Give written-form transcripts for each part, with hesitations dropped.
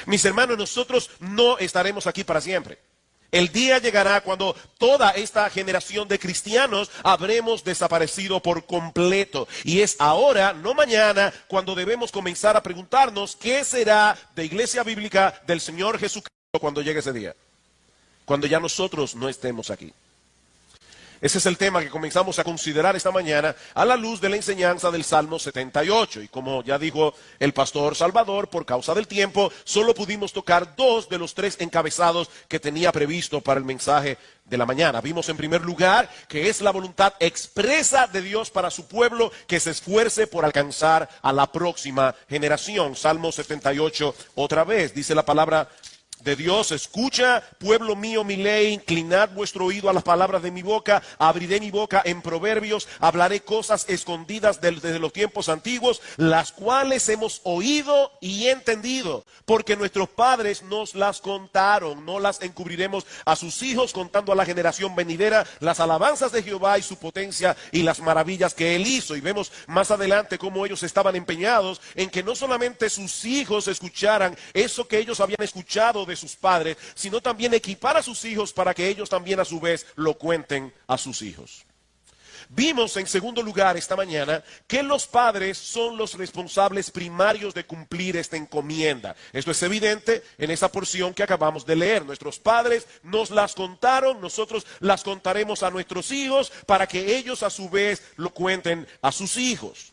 Mis hermanos, nosotros no estaremos aquí para siempre. El día llegará cuando toda esta generación de cristianos habremos desaparecido por completo. Y es ahora, no mañana, cuando debemos comenzar a preguntarnos qué será de Iglesia Bíblica del Señor Jesucristo cuando llegue ese día. Cuando ya nosotros no estemos aquí. Ese es el tema que comenzamos a considerar esta mañana a la luz de la enseñanza del Salmo 78. Y como ya dijo el pastor Salvador, por causa del tiempo, solo pudimos tocar 2 de los 3 encabezados que tenía previsto para el mensaje de la mañana. Vimos en primer lugar que es la voluntad expresa de Dios para su pueblo que se esfuerce por alcanzar a la próxima generación. Salmo 78 otra vez, dice la palabra de Dios: escucha, pueblo mío, mi ley, inclinad vuestro oído a las palabras de mi boca, abriré mi boca en proverbios, hablaré cosas escondidas desde los tiempos antiguos, las cuales hemos oído y entendido, porque nuestros padres nos las contaron. No las encubriremos a sus hijos, contando a la generación venidera las alabanzas de Jehová y su potencia y las maravillas que él hizo. Y vemos más adelante cómo ellos estaban empeñados en que no solamente sus hijos escucharan eso que ellos habían escuchado de sus padres, sino también equipar a sus hijos para que ellos también a su vez lo cuenten a sus hijos. Vimos en segundo lugar esta mañana que los padres son los responsables primarios de cumplir esta encomienda. Esto es evidente en esa porción que acabamos de leer. Nuestros padres nos las contaron, nosotros las contaremos a nuestros hijos para que ellos a su vez lo cuenten a sus hijos.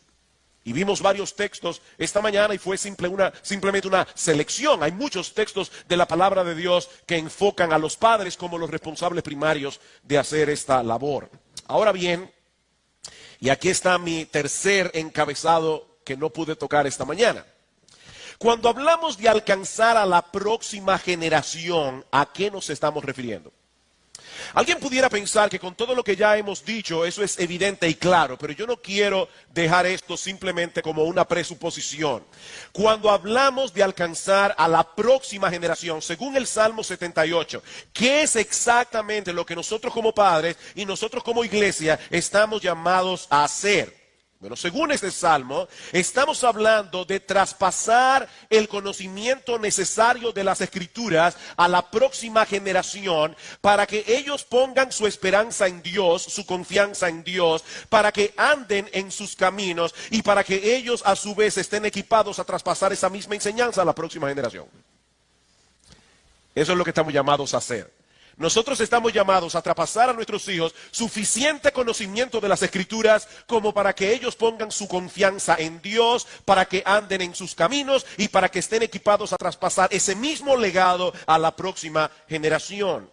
Y vimos varios textos esta mañana y fue simplemente una selección. Hay muchos textos de la palabra de Dios que enfocan a los padres como los responsables primarios de hacer esta labor. Ahora bien, y aquí está mi tercer encabezado que no pude tocar esta mañana. Cuando hablamos de alcanzar a la próxima generación, ¿a qué nos estamos refiriendo? Alguien pudiera pensar que con todo lo que ya hemos dicho, eso es evidente y claro, pero yo no quiero dejar esto simplemente como una presuposición. Cuando hablamos de alcanzar a la próxima generación, según el Salmo 78, ¿qué es exactamente lo que nosotros como padres y nosotros como iglesia estamos llamados a hacer? Bueno, según este salmo, estamos hablando de traspasar el conocimiento necesario de las Escrituras a la próxima generación para que ellos pongan su esperanza en Dios, su confianza en Dios, para que anden en sus caminos y para que ellos a su vez estén equipados a traspasar esa misma enseñanza a la próxima generación. Eso es lo que estamos llamados a hacer. Nosotros estamos llamados a traspasar a nuestros hijos suficiente conocimiento de las Escrituras como para que ellos pongan su confianza en Dios, para que anden en sus caminos y para que estén equipados a traspasar ese mismo legado a la próxima generación.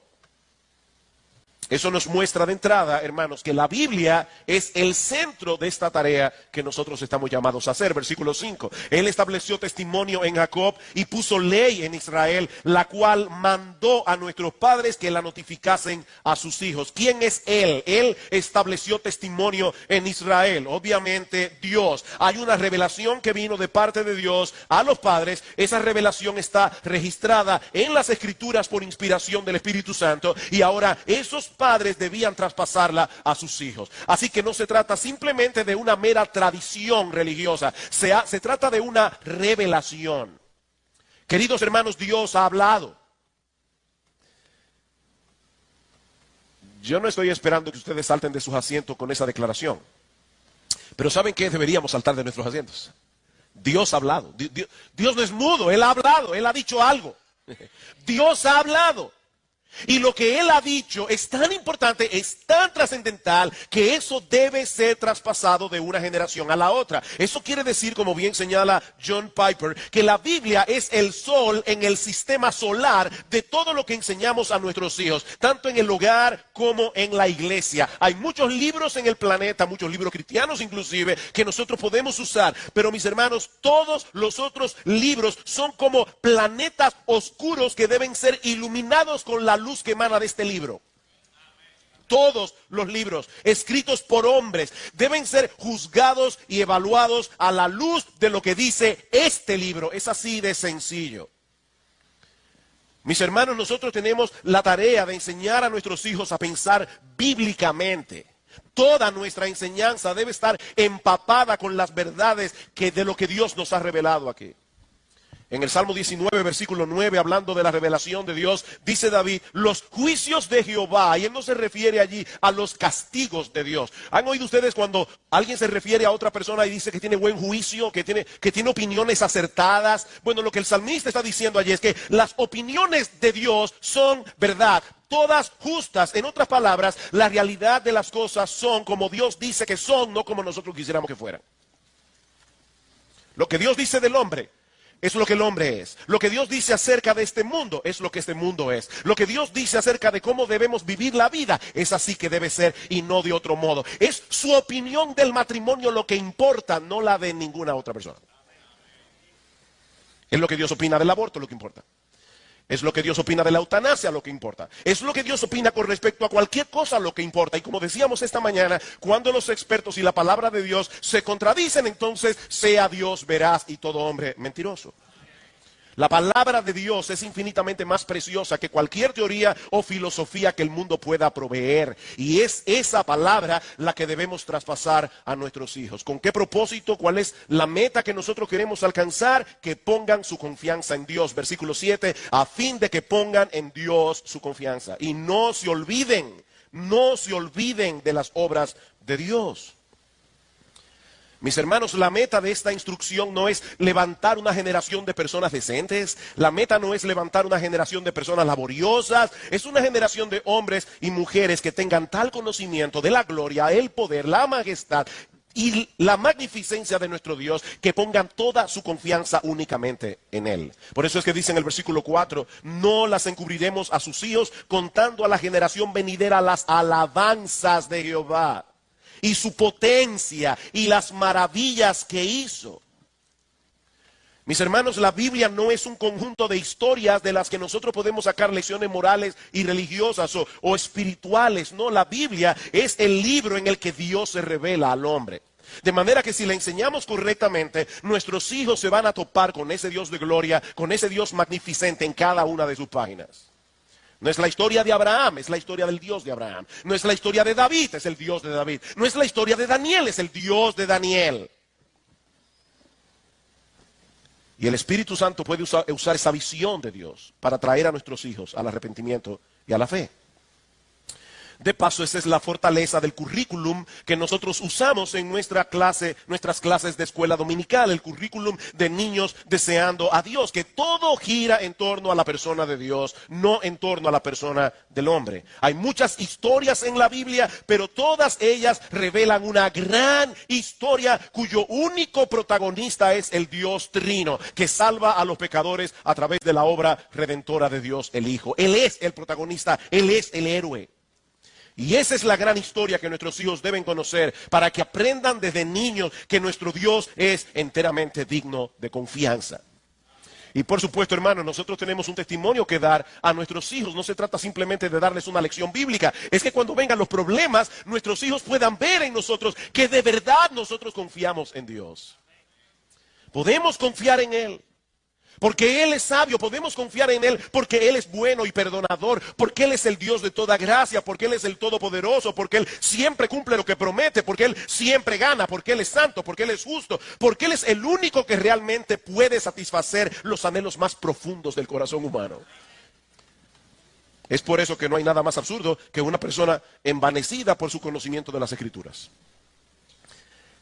Eso nos muestra de entrada, hermanos, que la Biblia es el centro de esta tarea que nosotros estamos llamados a hacer. Versículo 5. Él estableció testimonio en Jacob y puso ley en Israel, la cual mandó a nuestros padres que la notificasen a sus hijos. ¿Quién es Él? Él estableció testimonio en Israel. Obviamente Dios. Hay una revelación que vino de parte de Dios a los padres. Esa revelación está registrada en las Escrituras por inspiración del Espíritu Santo. Y ahora esos padres debían traspasarla a sus hijos. Así que no se trata simplemente de una mera tradición religiosa, se trata de una revelación. Queridos hermanos, Dios ha hablado. Yo no estoy esperando que ustedes salten de sus asientos con esa declaración, pero ¿saben qué? Deberíamos saltar de nuestros asientos. Dios ha hablado. Dios no es mudo, Él ha hablado, Él ha dicho algo. Dios ha hablado. Y lo que Él ha dicho es tan importante, es tan trascendental, que eso debe ser traspasado de una generación a la otra. Eso quiere decir, como bien señala John Piper, que la Biblia es el sol en el sistema solar de todo lo que enseñamos a nuestros hijos, tanto en el hogar como en la iglesia. Hay muchos libros en el planeta, muchos libros cristianos inclusive, que nosotros podemos usar, pero mis hermanos, todos los otros libros son como planetas oscuros que deben ser iluminados con la luz que emana de este libro. Todos los libros escritos por hombres deben ser juzgados y evaluados a la luz de lo que dice este libro. Es así de sencillo. Mis hermanos, nosotros tenemos la tarea de enseñar a nuestros hijos a pensar bíblicamente. Toda nuestra enseñanza debe estar empapada con las verdades de lo que Dios nos ha revelado aquí. En el Salmo 19, versículo 9, hablando de la revelación de Dios, dice David, los juicios de Jehová, y él no se refiere allí a los castigos de Dios. ¿Han oído ustedes cuando alguien se refiere a otra persona y dice que tiene buen juicio, que tiene opiniones acertadas? Bueno, lo que el salmista está diciendo allí es que las opiniones de Dios son verdad, todas justas. En otras palabras, la realidad de las cosas son como Dios dice que son, no como nosotros quisiéramos que fueran. Lo que Dios dice del hombre es lo que el hombre es. Lo que Dios dice acerca de este mundo es lo que este mundo es. Lo que Dios dice acerca de cómo debemos vivir la vida es así que debe ser y no de otro modo. Es su opinión del matrimonio lo que importa, no la de ninguna otra persona. Es lo que Dios opina del aborto lo que importa. Es lo que Dios opina de la eutanasia lo que importa. Es lo que Dios opina con respecto a cualquier cosa lo que importa. Y como decíamos esta mañana, cuando los expertos y la palabra de Dios se contradicen, entonces sea Dios veraz y todo hombre mentiroso. La palabra de Dios es infinitamente más preciosa que cualquier teoría o filosofía que el mundo pueda proveer. Y es esa palabra la que debemos traspasar a nuestros hijos. ¿Con qué propósito? ¿Cuál es la meta que nosotros queremos alcanzar? Que pongan su confianza en Dios. Versículo 7, a fin de que pongan en Dios su confianza. Y no se olviden de las obras de Dios. Mis hermanos, la meta de esta instrucción no es levantar una generación de personas decentes. La meta no es levantar una generación de personas laboriosas. Es una generación de hombres y mujeres que tengan tal conocimiento de la gloria, el poder, la majestad y la magnificencia de nuestro Dios, que pongan toda su confianza únicamente en Él. Por eso es que dice en el versículo 4, no las encubriremos a sus hijos, contando a la generación venidera las alabanzas de Jehová y su potencia y las maravillas que hizo. Mis hermanos, la Biblia no es un conjunto de historias de las que nosotros podemos sacar lecciones morales y religiosas o espirituales. No, la Biblia es el libro en el que Dios se revela al hombre. De manera que si la enseñamos correctamente, nuestros hijos se van a topar con ese Dios de gloria, con ese Dios magnificente en cada una de sus páginas. No es la historia de Abraham, es la historia del Dios de Abraham. No es la historia de David, es el Dios de David. No es la historia de Daniel, es el Dios de Daniel. Y el Espíritu Santo puede usar esa visión de Dios para traer a nuestros hijos al arrepentimiento y a la fe. De paso, esa es la fortaleza del currículum que nosotros usamos en nuestras clases de escuela dominical, el currículum de niños deseando a Dios, que todo gira en torno a la persona de Dios, no en torno a la persona del hombre. Hay muchas historias en la Biblia, pero todas ellas revelan una gran historia cuyo único protagonista es el Dios Trino, que salva a los pecadores a través de la obra redentora de Dios el Hijo. Él es el protagonista, Él es el héroe. Y esa es la gran historia que nuestros hijos deben conocer para que aprendan desde niños que nuestro Dios es enteramente digno de confianza. Y por supuesto, hermanos, nosotros tenemos un testimonio que dar a nuestros hijos. No se trata simplemente de darles una lección bíblica. Es que cuando vengan los problemas, nuestros hijos puedan ver en nosotros que de verdad nosotros confiamos en Dios. Podemos confiar en Él. Porque Él es sabio, podemos confiar en Él porque Él es bueno y perdonador, porque Él es el Dios de toda gracia, porque Él es el Todopoderoso, porque Él siempre cumple lo que promete, porque Él siempre gana, porque Él es santo, porque Él es justo, porque Él es el único que realmente puede satisfacer los anhelos más profundos del corazón humano. Es por eso que no hay nada más absurdo que una persona envanecida por su conocimiento de las Escrituras.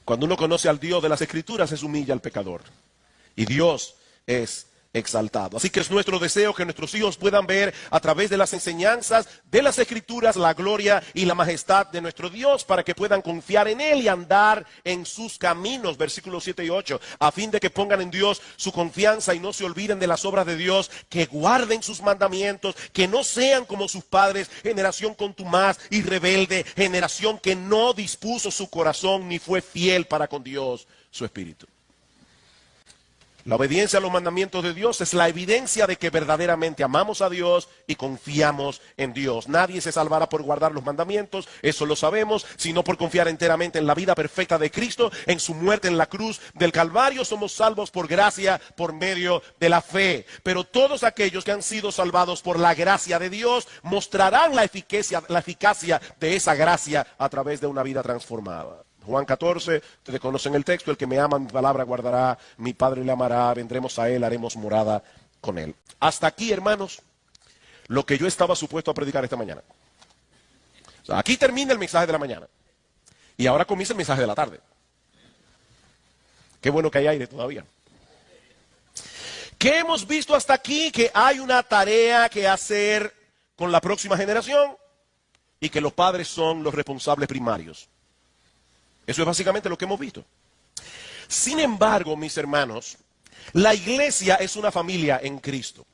Cuando uno conoce al Dios de las Escrituras, se humilla al pecador. Y Dios es exaltado. Así que es nuestro deseo que nuestros hijos puedan ver a través de las enseñanzas de las Escrituras la gloria y la majestad de nuestro Dios, para que puedan confiar en Él y andar en sus caminos. Versículos 7 y 8. A fin de que pongan en Dios su confianza y no se olviden de las obras de Dios, que guarden sus mandamientos, que no sean como sus padres, generación contumaz y rebelde, generación que no dispuso su corazón ni fue fiel para con Dios, su espíritu. La obediencia a los mandamientos de Dios es la evidencia de que verdaderamente amamos a Dios y confiamos en Dios. Nadie se salvará por guardar los mandamientos, eso lo sabemos, sino por confiar enteramente en la vida perfecta de Cristo, en su muerte en la cruz del Calvario. Somos salvos por gracia, por medio de la fe. Pero todos aquellos que han sido salvados por la gracia de Dios mostrarán la eficacia de esa gracia a través de una vida transformada. Juan 14, ustedes conocen el texto, el que me ama mi palabra guardará, mi Padre le amará, vendremos a él, haremos morada con él. Hasta aquí, hermanos, lo que yo estaba supuesto a predicar esta mañana. O sea, aquí termina el mensaje de la mañana. Y ahora comienza el mensaje de la tarde. Qué bueno que hay aire todavía. ¿Qué hemos visto hasta aquí? Que hay una tarea que hacer con la próxima generación y que los padres son los responsables primarios. Eso es básicamente lo que hemos visto. Sin embargo, mis hermanos, la iglesia es una familia en Cristo.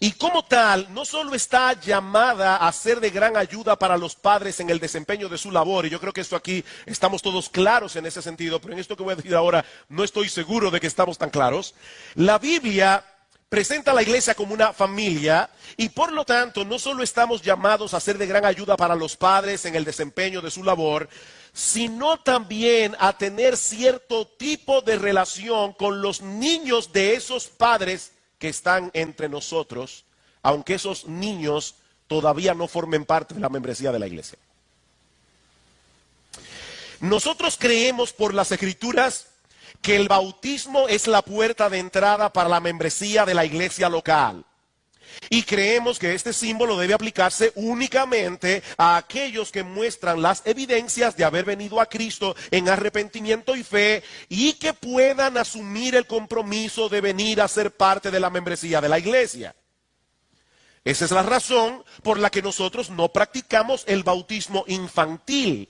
Y como tal, no solo está llamada a ser de gran ayuda para los padres en el desempeño de su labor, y yo creo que esto aquí estamos todos claros en ese sentido, pero en esto que voy a decir ahora no estoy seguro de que estamos tan claros. La Biblia presenta a la iglesia como una familia y por lo tanto no solo estamos llamados a ser de gran ayuda para los padres en el desempeño de su labor, sino también a tener cierto tipo de relación con los niños de esos padres que están entre nosotros, aunque esos niños todavía no formen parte de la membresía de la iglesia. Nosotros creemos por las Escrituras que el bautismo es la puerta de entrada para la membresía de la iglesia local. Y creemos que este símbolo debe aplicarse únicamente a aquellos que muestran las evidencias de haber venido a Cristo en arrepentimiento y fe y que puedan asumir el compromiso de venir a ser parte de la membresía de la iglesia. Esa es la razón por la que nosotros no practicamos el bautismo infantil.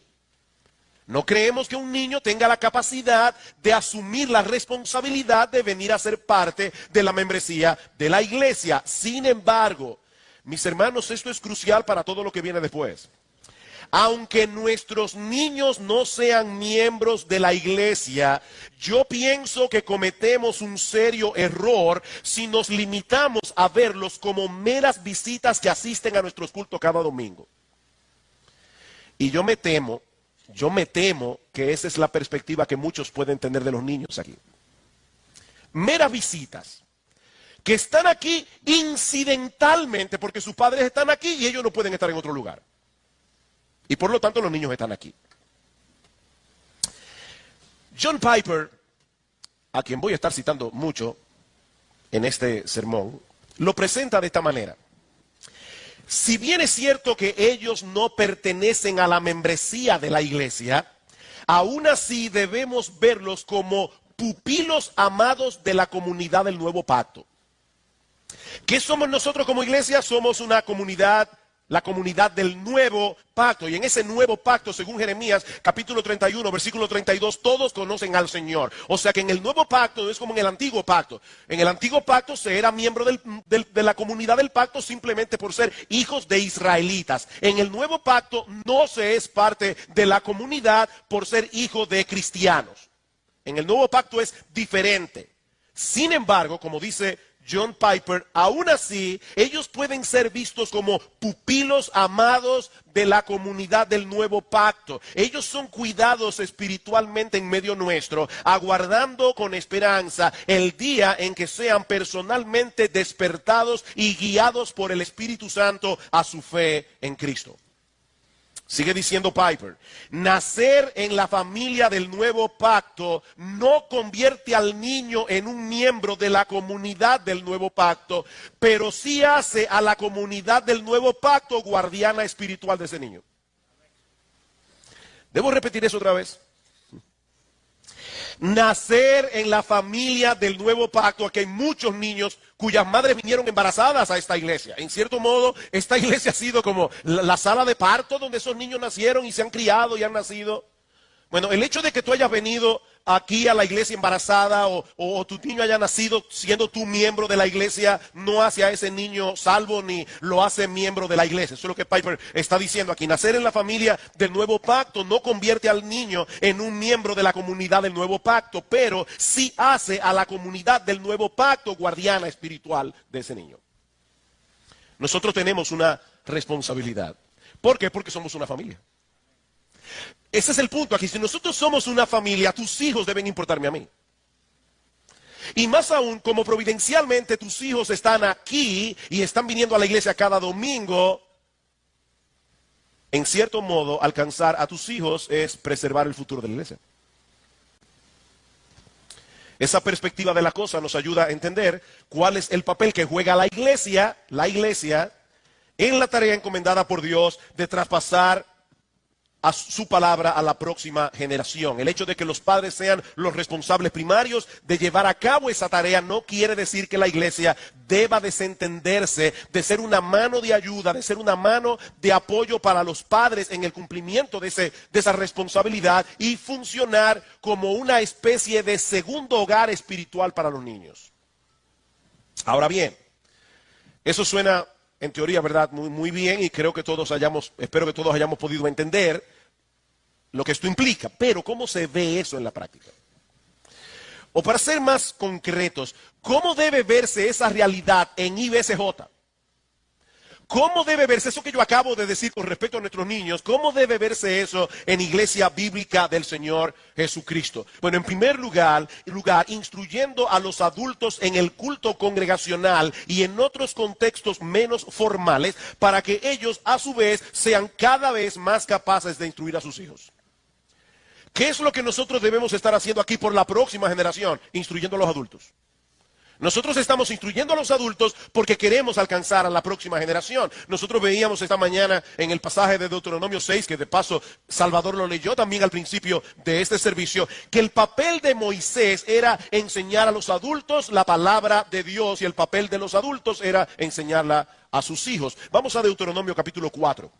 No creemos que un niño tenga la capacidad de asumir la responsabilidad de venir a ser parte de la membresía de la iglesia. Sin embargo, mis hermanos, esto es crucial para todo lo que viene después. Aunque nuestros niños no sean miembros de la iglesia, yo pienso que cometemos un serio error si nos limitamos a verlos como meras visitas que asisten a nuestros cultos cada domingo. Y yo me temo que esa es la perspectiva que muchos pueden tener de los niños aquí. Meras visitas, que están aquí incidentalmente porque sus padres están aquí y ellos no pueden estar en otro lugar. Y por lo tanto los niños están aquí. John Piper, a quien voy a estar citando mucho en este sermón, lo presenta de esta manera. Si bien es cierto que ellos no pertenecen a la membresía de la iglesia, aún así debemos verlos como pupilos amados de la comunidad del nuevo pacto. ¿Qué somos nosotros como iglesia? Somos una comunidad, la comunidad del nuevo pacto. Y en ese nuevo pacto, según Jeremías, capítulo 31, versículo 32, todos conocen al Señor. O sea que en el nuevo pacto no es como en el antiguo pacto. En el antiguo pacto se era miembro de la comunidad del pacto simplemente por ser hijos de israelitas. En el nuevo pacto no se es parte de la comunidad por ser hijo de cristianos. En el nuevo pacto es diferente. Sin embargo, como dice John Piper, aún así, ellos pueden ser vistos como pupilos amados de la comunidad del nuevo pacto. Ellos son cuidados espiritualmente en medio nuestro, aguardando con esperanza el día en que sean personalmente despertados y guiados por el Espíritu Santo a su fe en Cristo. Sigue diciendo Piper, nacer en la familia del nuevo pacto no convierte al niño en un miembro de la comunidad del nuevo pacto, pero sí hace a la comunidad del nuevo pacto guardiana espiritual de ese niño. ¿Debo repetir eso otra vez? Nacer en la familia del nuevo pacto, aquí hay muchos niños cuyas madres vinieron embarazadas a esta iglesia. En cierto modo, esta iglesia ha sido como la sala de parto donde esos niños nacieron y se han criado y han nacido. Bueno, el hecho de que tú hayas venido aquí a la iglesia embarazada o tu niño haya nacido siendo tú miembro de la iglesia no hace a ese niño salvo ni lo hace miembro de la iglesia. Eso es lo que Piper está diciendo aquí. Nacer en la familia del nuevo pacto no convierte al niño en un miembro de la comunidad del nuevo pacto, pero sí hace a la comunidad del nuevo pacto guardiana espiritual de ese niño. Nosotros tenemos una responsabilidad. ¿Por qué? Porque somos una familia. Ese es el punto aquí. Si nosotros somos una familia, tus hijos deben importarme a mí. Y más aún, como providencialmente tus hijos están aquí y están viniendo a la iglesia cada domingo, en cierto modo, alcanzar a tus hijos es preservar el futuro de la iglesia. Esa perspectiva de la cosa nos ayuda a entender cuál es el papel que juega la iglesia en la tarea encomendada por Dios de traspasar a su palabra a la próxima generación. El hecho de que los padres sean los responsables primarios de llevar a cabo esa tarea no quiere decir que la iglesia deba desentenderse de ser una mano de ayuda, de ser una mano de apoyo para los padres en el cumplimiento de esa responsabilidad y funcionar como una especie de segundo hogar espiritual para los niños. Ahora bien, eso suena en teoría, ¿verdad? Muy bien, y espero que todos hayamos podido entender lo que esto implica. Pero, ¿cómo se ve eso en la práctica? O para ser más concretos, ¿cómo debe verse esa realidad en IBCJ? ¿Cómo debe verse eso que yo acabo de decir con respecto a nuestros niños? ¿Cómo debe verse eso en Iglesia Bíblica del Señor Jesucristo? Bueno, en primer lugar, instruyendo a los adultos en el culto congregacional y en otros contextos menos formales para que ellos a su vez sean cada vez más capaces de instruir a sus hijos. ¿Qué es lo que nosotros debemos estar haciendo aquí por la próxima generación? Instruyendo a los adultos. Nosotros estamos instruyendo a los adultos porque queremos alcanzar a la próxima generación. Nosotros veíamos esta mañana en el pasaje de Deuteronomio 6, que de paso Salvador lo leyó también al principio de este servicio, que el papel de Moisés era enseñar a los adultos la palabra de Dios y el papel de los adultos era enseñarla a sus hijos. Vamos a Deuteronomio capítulo 4.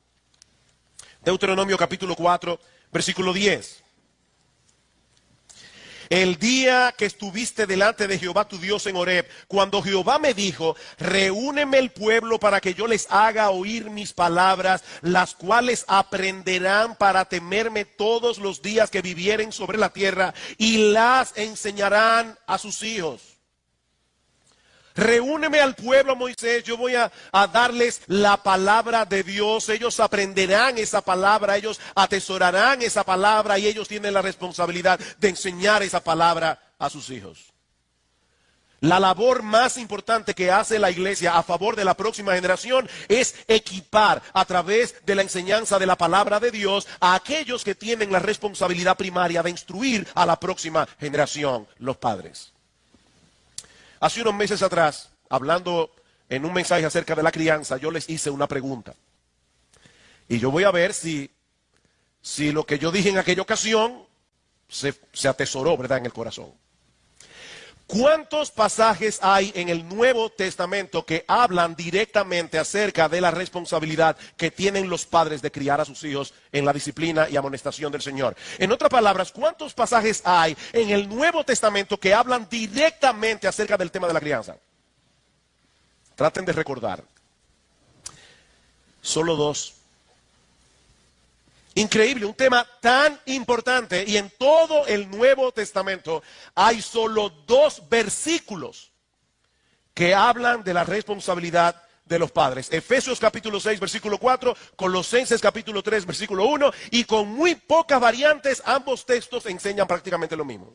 Deuteronomio capítulo 4, versículo 10. El día que estuviste delante de Jehová tu Dios en Horeb, cuando Jehová me dijo, reúneme el pueblo para que yo les haga oír mis palabras, las cuales aprenderán para temerme todos los días que vivieren sobre la tierra y las enseñarán a sus hijos. Reúneme al pueblo, Moisés, yo voy a darles la palabra de Dios, ellos aprenderán esa palabra, ellos atesorarán esa palabra y ellos tienen la responsabilidad de enseñar esa palabra a sus hijos. La labor más importante que hace la iglesia a favor de la próxima generación es equipar a través de la enseñanza de la palabra de Dios a aquellos que tienen la responsabilidad primaria de instruir a la próxima generación, los padres. Hace unos meses atrás, hablando en un mensaje acerca de la crianza, yo les hice una pregunta. Y yo voy a ver si lo que yo dije en aquella ocasión se atesoró, ¿verdad?, en el corazón. ¿Cuántos pasajes hay en el Nuevo Testamento que hablan directamente acerca de la responsabilidad que tienen los padres de criar a sus hijos en la disciplina y amonestación del Señor? En otras palabras, ¿cuántos pasajes hay en el Nuevo Testamento que hablan directamente acerca del tema de la crianza? Traten de recordar. Solo 2. Increíble, un tema tan importante y en todo el Nuevo Testamento hay solo 2 versículos que hablan de la responsabilidad de los padres. Efesios capítulo 6 versículo 4, Colosenses capítulo 3 versículo 1 y con muy pocas variantes ambos textos enseñan prácticamente lo mismo.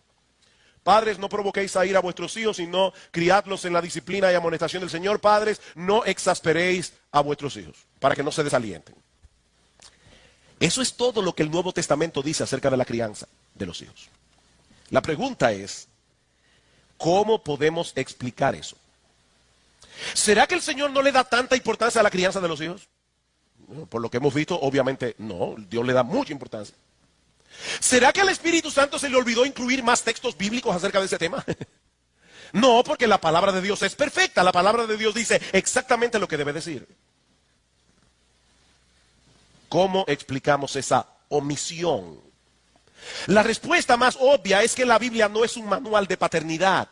Padres, no provoquéis a ira a vuestros hijos, sino criadlos en la disciplina y amonestación del Señor. Padres, no exasperéis a vuestros hijos para que no se desalienten. Eso es todo lo que el Nuevo Testamento dice acerca de la crianza de los hijos. La pregunta es, ¿cómo podemos explicar eso? ¿Será que el Señor no le da tanta importancia a la crianza de los hijos? Bueno, por lo que hemos visto, obviamente no, Dios le da mucha importancia. ¿Será que al Espíritu Santo se le olvidó incluir más textos bíblicos acerca de ese tema? No, porque la palabra de Dios es perfecta, la palabra de Dios dice exactamente lo que debe decir. ¿Cómo explicamos esa omisión? La respuesta más obvia es que la Biblia no es un manual de paternidad.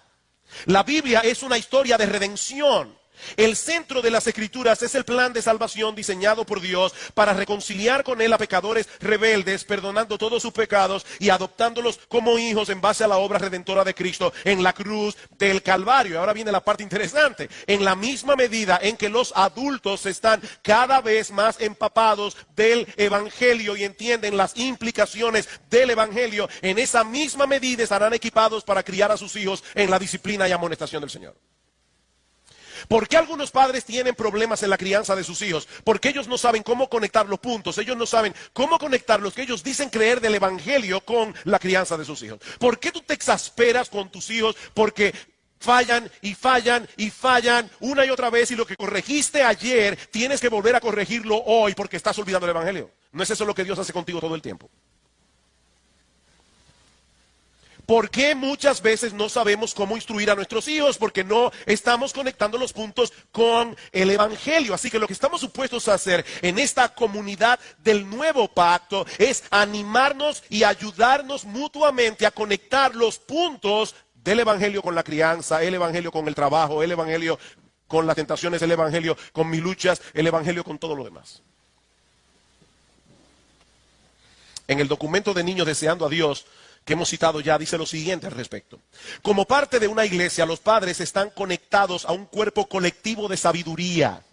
La Biblia es una historia de redención. El centro de las Escrituras es el plan de salvación diseñado por Dios para reconciliar con Él a pecadores rebeldes, perdonando todos sus pecados y adoptándolos como hijos en base a la obra redentora de Cristo en la cruz del Calvario. Ahora viene la parte interesante. En la misma medida en que los adultos están cada vez más empapados del Evangelio y entienden las implicaciones del Evangelio, en esa misma medida estarán equipados para criar a sus hijos en la disciplina y amonestación del Señor. ¿Por qué algunos padres tienen problemas en la crianza de sus hijos? Porque ellos no saben cómo conectar los puntos, ellos no saben cómo conectar los que ellos dicen creer del evangelio con la crianza de sus hijos. ¿Por qué tú te exasperas con tus hijos? Porque fallan y fallan y fallan una y otra vez, y lo que corregiste ayer tienes que volver a corregirlo hoy porque estás olvidando el evangelio. ¿No es eso lo que Dios hace contigo todo el tiempo? ¿Por qué muchas veces no sabemos cómo instruir a nuestros hijos? Porque no estamos conectando los puntos con el evangelio. Así que lo que estamos supuestos a hacer en esta comunidad del nuevo pacto es animarnos y ayudarnos mutuamente a conectar los puntos del evangelio con la crianza, el evangelio con el trabajo, el evangelio con las tentaciones, el evangelio con mis luchas, el evangelio con todo lo demás. En el documento de Niños Deseando a Dios, que hemos citado ya, dice lo siguiente al respecto. Como parte de una iglesia, los padres están conectados a un cuerpo colectivo de sabiduría,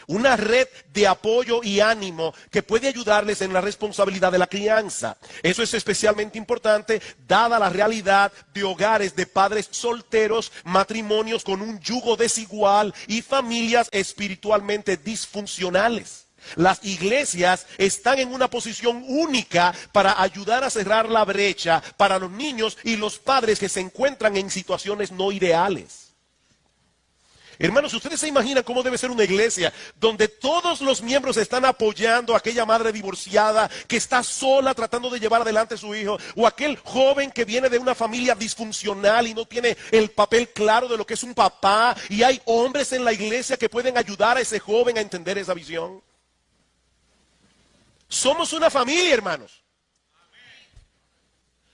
una red de apoyo y ánimo que puede ayudarles en la responsabilidad de la crianza. Eso es especialmente importante dada la realidad de hogares de padres solteros, matrimonios con un yugo desigual y familias espiritualmente disfuncionales. Las iglesias están en una posición única para ayudar a cerrar la brecha para los niños y los padres que se encuentran en situaciones no ideales. Hermanos, ¿ustedes se imaginan cómo debe ser una iglesia donde todos los miembros están apoyando a aquella madre divorciada que está sola tratando de llevar adelante a su hijo, o aquel joven que viene de una familia disfuncional y no tiene el papel claro de lo que es un papá, y hay hombres en la iglesia que pueden ayudar a ese joven a entender esa visión? Somos una familia, hermanos.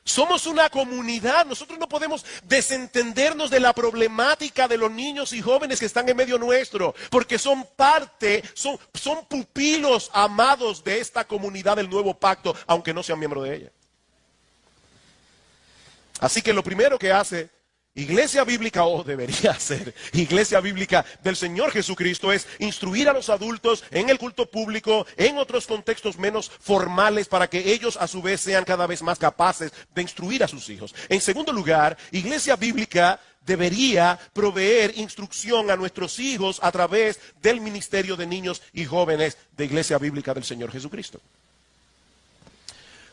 Somos una comunidad. Nosotros no podemos desentendernos de la problemática de los niños y jóvenes que están en medio nuestro, porque son parte, son pupilos amados de esta comunidad del nuevo pacto, aunque no sean miembros de ella. Así que lo primero que hace Iglesia Bíblica, o debería ser Iglesia Bíblica del Señor Jesucristo, es instruir a los adultos en el culto público, en otros contextos menos formales, para que ellos a su vez sean cada vez más capaces de instruir a sus hijos. En segundo lugar, Iglesia Bíblica debería proveer instrucción a nuestros hijos a través del ministerio de niños y jóvenes de Iglesia Bíblica del Señor Jesucristo.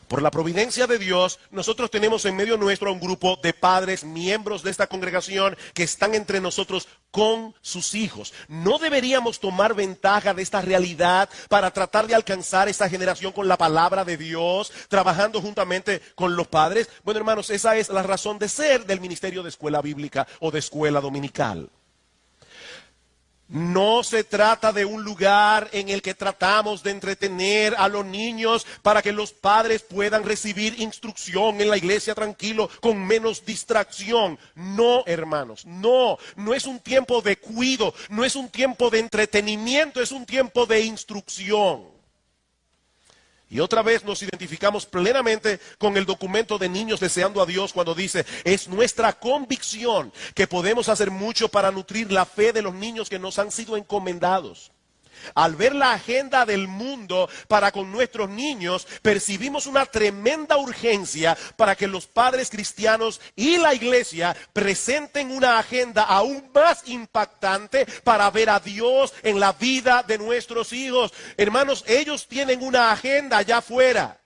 Por la providencia de Dios, nosotros tenemos en medio nuestro a un grupo de padres, miembros de esta congregación, que están entre nosotros con sus hijos. ¿No deberíamos tomar ventaja de esta realidad para tratar de alcanzar esa generación con la palabra de Dios, trabajando juntamente con los padres? Bueno, hermanos, esa es la razón de ser del ministerio de escuela bíblica o de escuela dominical. No se trata de un lugar en el que tratamos de entretener a los niños para que los padres puedan recibir instrucción en la iglesia tranquilo, con menos distracción. No, hermanos, no es un tiempo de cuidado, no es un tiempo de entretenimiento, es un tiempo de instrucción. Y otra vez nos identificamos plenamente con el documento de Niños Deseando a Dios cuando dice: es nuestra convicción que podemos hacer mucho para nutrir la fe de los niños que nos han sido encomendados. Al ver la agenda del mundo para con nuestros niños, percibimos una tremenda urgencia para que los padres cristianos y la iglesia presenten una agenda aún más impactante para ver a Dios en la vida de nuestros hijos. Hermanos, ellos tienen una agenda allá afuera.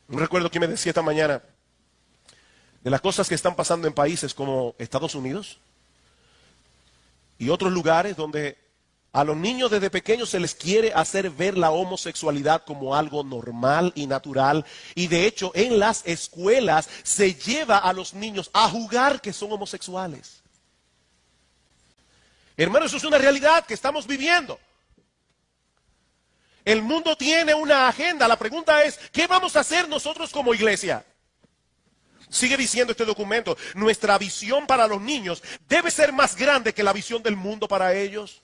No recuerdo quién me decía esta mañana de las cosas que están pasando en países como Estados Unidos y otros lugares donde a los niños desde pequeños se les quiere hacer ver la homosexualidad como algo normal y natural. Y de hecho en las escuelas se lleva a los niños a jugar que son homosexuales. Hermanos, eso es una realidad que estamos viviendo. El mundo tiene una agenda. La pregunta es, ¿qué vamos a hacer nosotros como iglesia? Sigue diciendo este documento: nuestra visión para los niños debe ser más grande que la visión del mundo para ellos.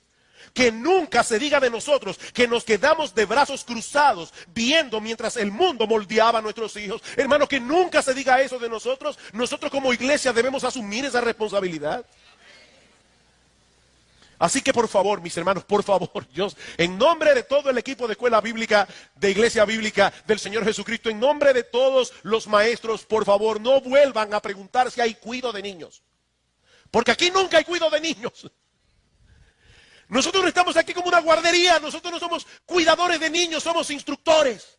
Que nunca se diga de nosotros que nos quedamos de brazos cruzados viendo mientras el mundo moldeaba a nuestros hijos. Hermano, que nunca se diga eso de nosotros. Nosotros como iglesia debemos asumir esa responsabilidad. Así que por favor, mis hermanos, por favor, Dios, en nombre de todo el equipo de escuela bíblica, de Iglesia Bíblica del Señor Jesucristo, en nombre de todos los maestros, por favor, no vuelvan a preguntar si hay cuidado de niños. Porque aquí nunca hay cuidado de niños. Nosotros no estamos aquí como una guardería, nosotros no somos cuidadores de niños, somos instructores.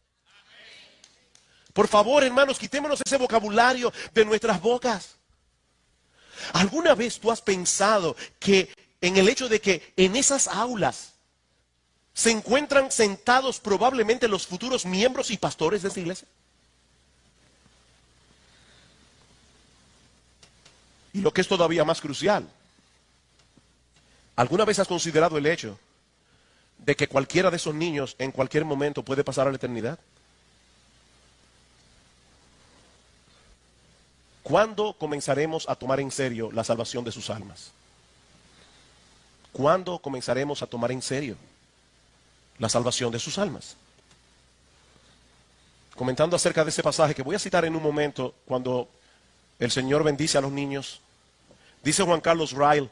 Por favor, hermanos, quitémonos ese vocabulario de nuestras bocas. ¿Alguna vez tú has pensado que en el hecho de que en esas aulas se encuentran sentados probablemente los futuros miembros y pastores de esta iglesia? Y lo que es todavía más crucial, ¿alguna vez has considerado el hecho de que cualquiera de esos niños en cualquier momento puede pasar a la eternidad? ¿Cuándo comenzaremos a tomar en serio la salvación de sus almas? ¿Cuándo comenzaremos a tomar en serio la salvación de sus almas? Comentando acerca de ese pasaje que voy a citar en un momento, cuando el Señor bendice a los niños, dice Juan Carlos Ryle: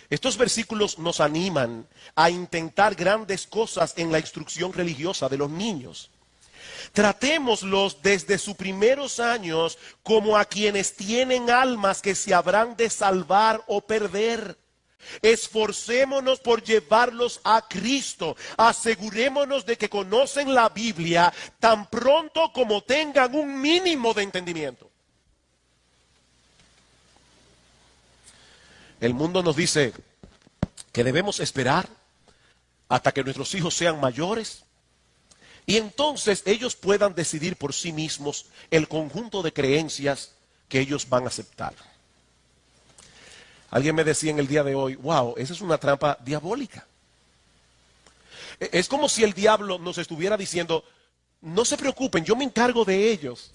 estos versículos nos animan a intentar grandes cosas en la instrucción religiosa de los niños. Tratémoslos desde sus primeros años como a quienes tienen almas que se habrán de salvar o perder. Esforcémonos por llevarlos a Cristo. Asegurémonos de que conocen la Biblia tan pronto como tengan un mínimo de entendimiento. El mundo nos dice que debemos esperar hasta que nuestros hijos sean mayores y entonces ellos puedan decidir por sí mismos el conjunto de creencias que ellos van a aceptar. Alguien me decía en el día de hoy: wow, esa es una trampa diabólica. Es como si el diablo nos estuviera diciendo: no se preocupen, yo me encargo de ellos.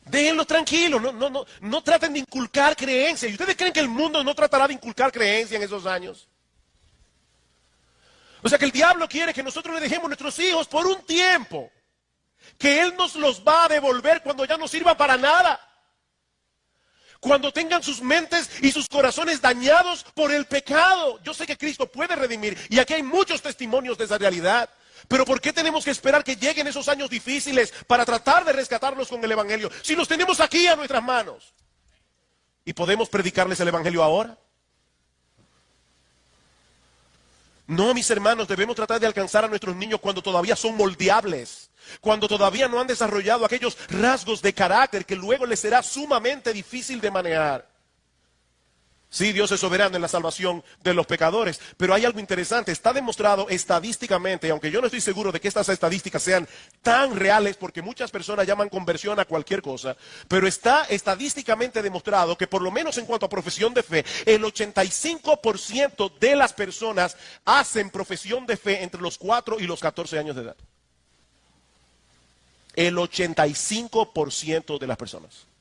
Déjenlos tranquilos, no traten de inculcar creencias. ¿Y ustedes creen que el mundo no tratará de inculcar creencias en esos años? O sea que el diablo quiere que nosotros le dejemos a nuestros hijos por un tiempo, que Él nos los va a devolver cuando ya no sirva para nada. Cuando tengan sus mentes y sus corazones dañados por el pecado. Yo sé que Cristo puede redimir y aquí hay muchos testimonios de esa realidad. Pero ¿por qué tenemos que esperar que lleguen esos años difíciles para tratar de rescatarlos con el Evangelio? Si los tenemos aquí a nuestras manos. ¿Y podemos predicarles el Evangelio ahora? No, mis hermanos, debemos tratar de alcanzar a nuestros niños cuando todavía son moldeables. Cuando todavía no han desarrollado aquellos rasgos de carácter que luego les será sumamente difícil de manejar. Sí, Dios es soberano en la salvación de los pecadores, pero hay algo interesante. Está demostrado estadísticamente, aunque yo no estoy seguro de que estas estadísticas sean tan reales, porque muchas personas llaman conversión a cualquier cosa, pero está estadísticamente demostrado que por lo menos en cuanto a profesión de fe, el 85% de las personas hacen profesión de fe entre los 4 y los 14 años de edad. El 85% de las personas.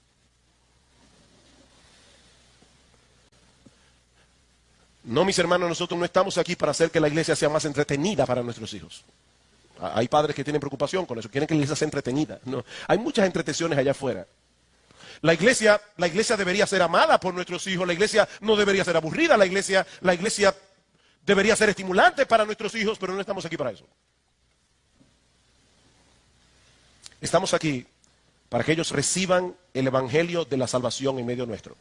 No, mis hermanos, nosotros no estamos aquí para hacer que la iglesia sea más entretenida para nuestros hijos. Hay padres que tienen preocupación con eso, quieren que la iglesia sea entretenida. No, hay muchas entretenciones allá afuera. La iglesia debería ser amada por nuestros hijos, la iglesia no debería ser aburrida, la iglesia debería ser estimulante para nuestros hijos, pero no estamos aquí para eso. Estamos aquí para que ellos reciban el evangelio de la salvación en medio nuestro.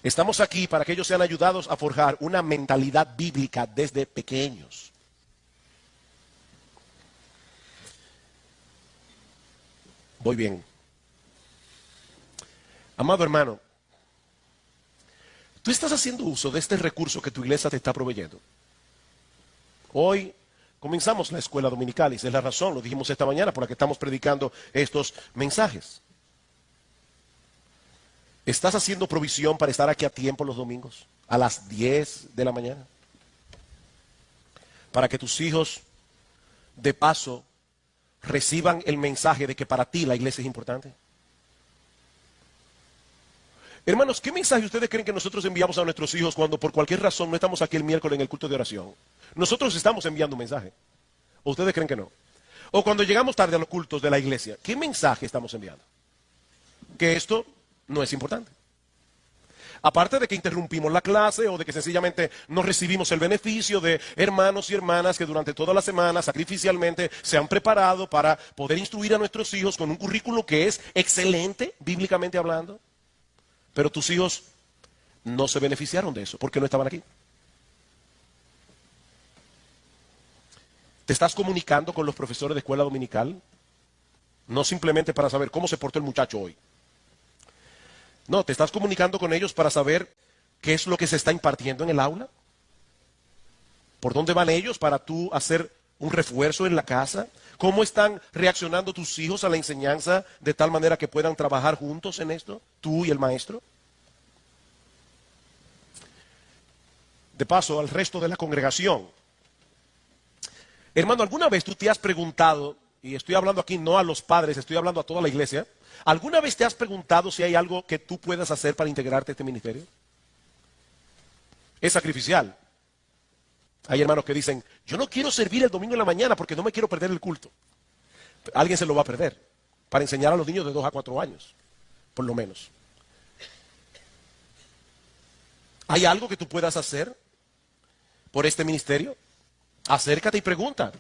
Estamos aquí para que ellos sean ayudados a forjar una mentalidad bíblica desde pequeños. Voy bien. Amado hermano, tú estás haciendo uso de este recurso que tu iglesia te está proveyendo. Hoy comenzamos la escuela dominical y esa es la razón, lo dijimos esta mañana, por la que estamos predicando estos mensajes. ¿Estás haciendo provisión para estar aquí a tiempo los domingos? A las 10 de la mañana. Para que tus hijos, de paso, reciban el mensaje de que para ti la iglesia es importante. Hermanos, ¿qué mensaje ustedes creen que nosotros enviamos a nuestros hijos cuando por cualquier razón no estamos aquí el miércoles en el culto de oración? Nosotros estamos enviando un mensaje. ¿O ustedes creen que no? O cuando llegamos tarde a los cultos de la iglesia, ¿qué mensaje estamos enviando? Que esto no es importante. Aparte de que interrumpimos la clase o de que sencillamente no recibimos el beneficio de hermanos y hermanas que durante toda la semana sacrificialmente se han preparado para poder instruir a nuestros hijos con un currículo que es excelente, bíblicamente hablando. Pero tus hijos no se beneficiaron de eso porque no estaban aquí. ¿Te estás comunicando con los profesores de escuela dominical? No simplemente para saber cómo se portó el muchacho hoy. No, te estás comunicando con ellos para saber qué es lo que se está impartiendo en el aula. ¿Por dónde van ellos para tú hacer un refuerzo en la casa? ¿Cómo están reaccionando tus hijos a la enseñanza de tal manera que puedan trabajar juntos en esto, tú y el maestro? De paso, al resto de la congregación. Hermano, ¿alguna vez tú te has preguntado, y estoy hablando aquí no a los padres, estoy hablando a toda la iglesia, ¿alguna vez te has preguntado si hay algo que tú puedas hacer para integrarte a este ministerio? Es sacrificial. Hay hermanos que dicen, yo no quiero servir el domingo en la mañana porque no me quiero perder el culto. Alguien se lo va a perder para enseñar a los niños de 2 a 4 años, por lo menos. ¿Hay algo que tú puedas hacer por este ministerio? Acércate y pregunta.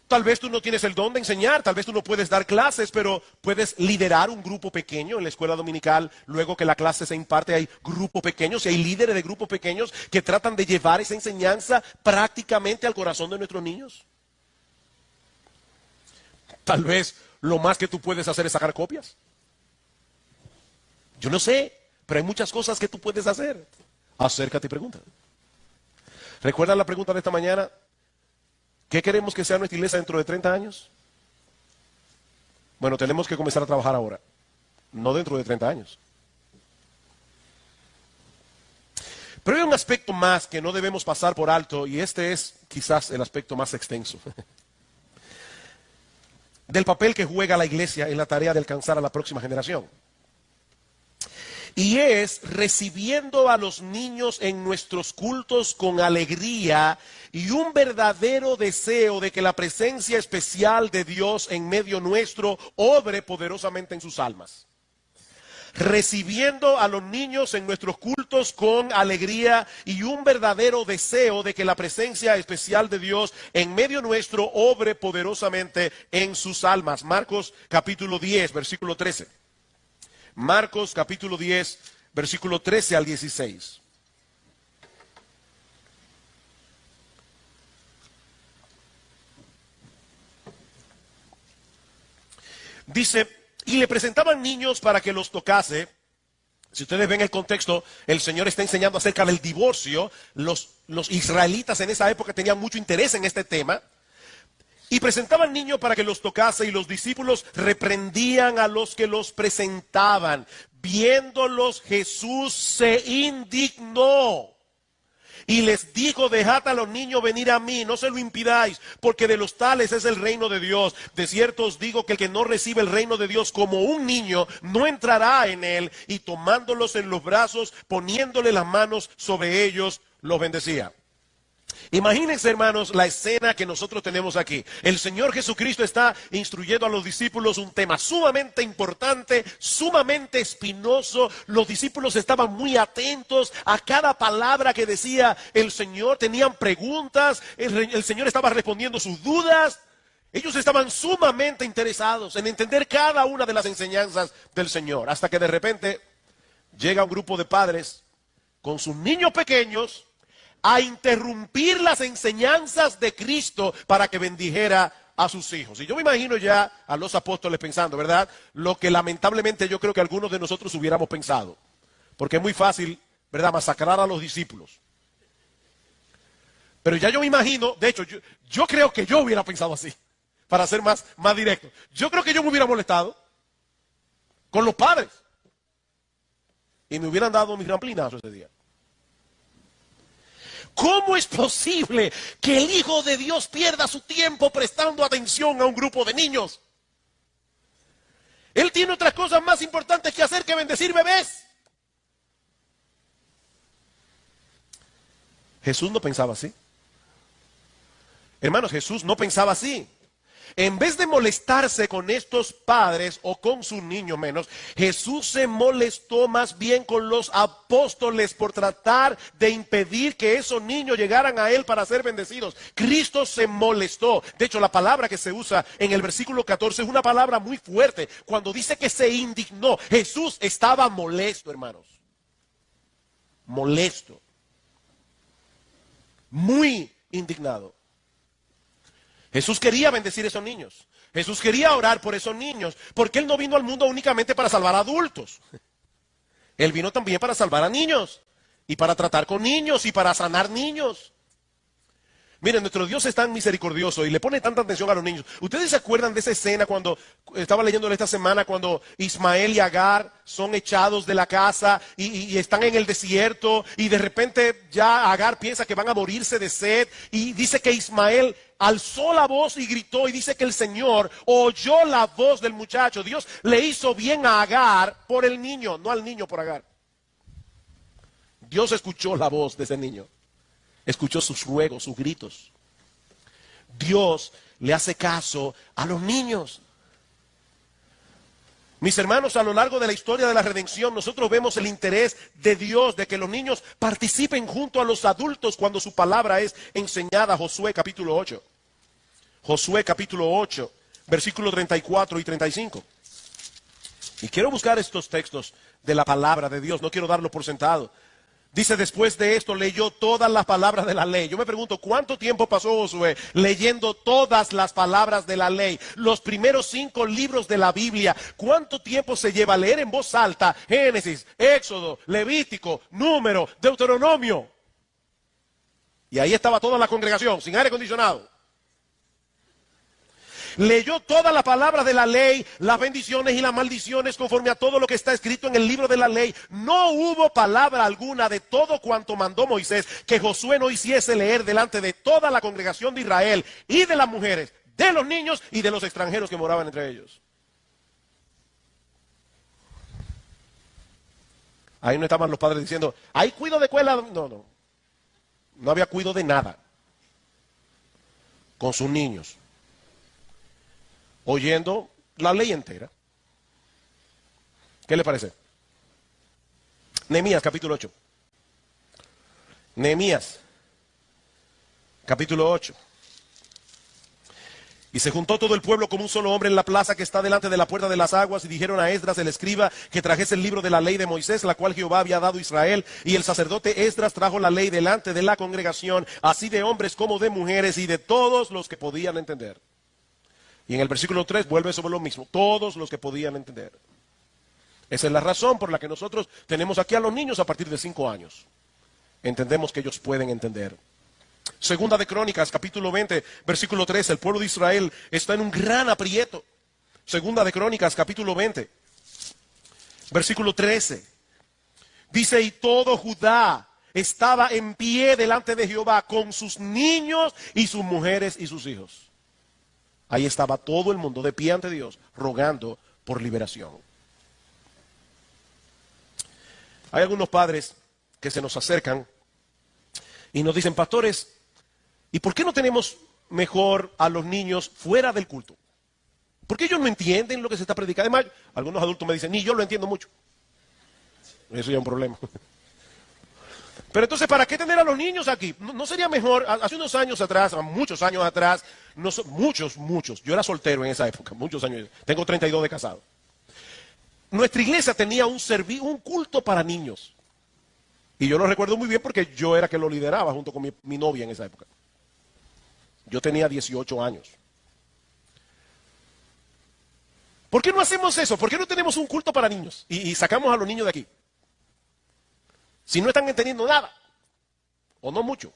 Tal vez tú no tienes el don de enseñar, tal vez tú no puedes dar clases, pero puedes liderar un grupo pequeño en la escuela dominical. Luego que la clase se imparte hay grupos pequeños y hay líderes de grupos pequeños que tratan de llevar esa enseñanza prácticamente al corazón de nuestros niños. Tal vez lo más que tú puedes hacer es sacar copias. Yo no sé, pero hay muchas cosas que tú puedes hacer. Acércate y pregunta. ¿Recuerdan la pregunta de esta mañana? ¿Qué queremos que sea nuestra iglesia dentro de 30 años? Bueno, tenemos que comenzar a trabajar ahora, no dentro de 30 años. Pero hay un aspecto más que no debemos pasar por alto, y este es quizás el aspecto más extenso del papel que juega la iglesia en la tarea de alcanzar a la próxima generación. Y es recibiendo a los niños en nuestros cultos con alegría y un verdadero deseo de que la presencia especial de Dios en medio nuestro obre poderosamente en sus almas. Recibiendo a los niños en nuestros cultos con alegría y un verdadero deseo de que la presencia especial de Dios en medio nuestro obre poderosamente en sus almas. Marcos capítulo 10, versículo 13. Marcos capítulo 10, versículo 13 al 16. Dice, y le presentaban niños para que los tocase. Si ustedes ven el contexto, el Señor está enseñando acerca del divorcio. Los israelitas en esa época tenían mucho interés en este tema. Y presentaban niños para que los tocase, y los discípulos reprendían a los que los presentaban. Viéndolos, Jesús se indignó y les dijo, dejad a los niños venir a mí, no se lo impidáis, porque de los tales es el reino de Dios. De cierto os digo que el que no recibe el reino de Dios como un niño, no entrará en él. Y tomándolos en los brazos, poniéndole las manos sobre ellos, los bendecía. Imagínense, hermanos, la escena que nosotros tenemos aquí. El Señor Jesucristo está instruyendo a los discípulos un tema sumamente importante, sumamente espinoso. Los discípulos estaban muy atentos a cada palabra que decía el Señor. Tenían preguntas, el Señor estaba respondiendo sus dudas. Ellos estaban sumamente interesados en entender cada una de las enseñanzas del Señor. Hasta que de repente llega un grupo de padres con sus niños pequeños a interrumpir las enseñanzas de Cristo para que bendijera a sus hijos. Y yo me imagino ya a los apóstoles pensando, ¿verdad? Lo que lamentablemente yo creo que algunos de nosotros hubiéramos pensado. Porque es muy fácil, ¿verdad?, masacrar a los discípulos. Pero ya yo me imagino, de hecho, yo creo que yo hubiera pensado así, para ser más directo. Yo creo que yo me hubiera molestado con los padres. Y me hubieran dado mis ramplinazos ese día. ¿Cómo es posible que el Hijo de Dios pierda su tiempo prestando atención a un grupo de niños? Él tiene otras cosas más importantes que hacer que bendecir bebés. Jesús no pensaba así. Hermanos, Jesús no pensaba así. En vez de molestarse con estos padres o con sus niños menos, Jesús se molestó más bien con los apóstoles por tratar de impedir que esos niños llegaran a Él para ser bendecidos. Cristo se molestó. De hecho, la palabra que se usa en el versículo 14 es una palabra muy fuerte. Cuando dice que se indignó, Jesús estaba molesto, hermanos. Molesto. Muy indignado. Jesús quería bendecir a esos niños. Jesús quería orar por esos niños, porque Él no vino al mundo únicamente para salvar a adultos. Él vino también para salvar a niños, y para tratar con niños, y para sanar niños. Miren, nuestro Dios es tan misericordioso y le pone tanta atención a los niños. ¿Ustedes se acuerdan de esa escena cuando, estaba leyéndole esta semana, cuando Ismael y Agar son echados de la casa y están en el desierto y de repente ya Agar piensa que van a morirse de sed y dice que Ismael alzó la voz y gritó y dice que el Señor oyó la voz del muchacho? Dios le hizo bien a Agar por el niño, no al niño por Agar. Dios escuchó la voz de ese niño. Escuchó sus ruegos, sus gritos. Dios le hace caso a los niños. Mis hermanos, a lo largo de la historia de la redención, nosotros vemos el interés de Dios de que los niños participen junto a los adultos cuando su palabra es enseñada. Josué capítulo 8. Josué capítulo 8, versículos 34 y 35. Y quiero buscar estos textos de la palabra de Dios, no quiero darlo por sentado. Dice, después de esto leyó todas las palabras de la ley. Yo me pregunto, ¿cuánto tiempo pasó Josué leyendo todas las palabras de la ley? Los primeros 5 libros de la Biblia. ¿Cuánto tiempo se lleva a leer en voz alta Génesis, Éxodo, Levítico, Número, Deuteronomio? Y ahí estaba toda la congregación, sin aire acondicionado. Leyó todas las palabras de la ley, las bendiciones y las maldiciones conforme a todo lo que está escrito en el libro de la ley. No hubo palabra alguna de todo cuanto mandó Moisés que Josué no hiciese leer delante de toda la congregación de Israel y de las mujeres, de los niños y de los extranjeros que moraban entre ellos. Ahí no estaban los padres diciendo, hay cuido de escuela. No. No había cuido de nada. Con sus niños. Oyendo la ley entera. ¿Qué le parece? Nehemías capítulo 8. Nehemías capítulo 8. Y se juntó todo el pueblo como un solo hombre en la plaza que está delante de la puerta de las aguas, y dijeron a Esdras el escriba que trajese el libro de la ley de Moisés, la cual Jehová había dado a Israel. Y el sacerdote Esdras trajo la ley delante de la congregación, así de hombres como de mujeres y de todos los que podían entender. Y en el versículo 3 vuelve sobre lo mismo, todos los que podían entender. Esa es la razón por la que nosotros tenemos aquí a los niños a partir de 5 años. Entendemos que ellos pueden entender. Segunda de Crónicas, capítulo 20, versículo 13, el pueblo de Israel está en un gran aprieto. Segunda de Crónicas, capítulo 20, versículo 13. Dice, y todo Judá estaba en pie delante de Jehová con sus niños y sus mujeres y sus hijos. Ahí estaba todo el mundo de pie ante Dios, rogando por liberación. Hay algunos padres que se nos acercan y nos dicen, pastores, ¿y por qué no tenemos mejor a los niños fuera del culto? Porque ellos no entienden lo que se está predicando. Además, algunos adultos me dicen, ni yo lo entiendo mucho. Eso ya es un problema. Pero entonces, ¿para qué tener a los niños aquí? ¿No sería mejor? Hace unos años atrás, muchos años atrás, muchos, yo era soltero en esa época, muchos años, tengo 32 de casado. Nuestra iglesia tenía un culto para niños. Y yo lo recuerdo muy bien porque yo era que lo lideraba junto con mi novia en esa época. Yo tenía 18 años. ¿Por qué no hacemos eso? ¿Por qué no tenemos un culto para niños? Y sacamos a los niños de aquí. Si no están entendiendo nada, o no mucho.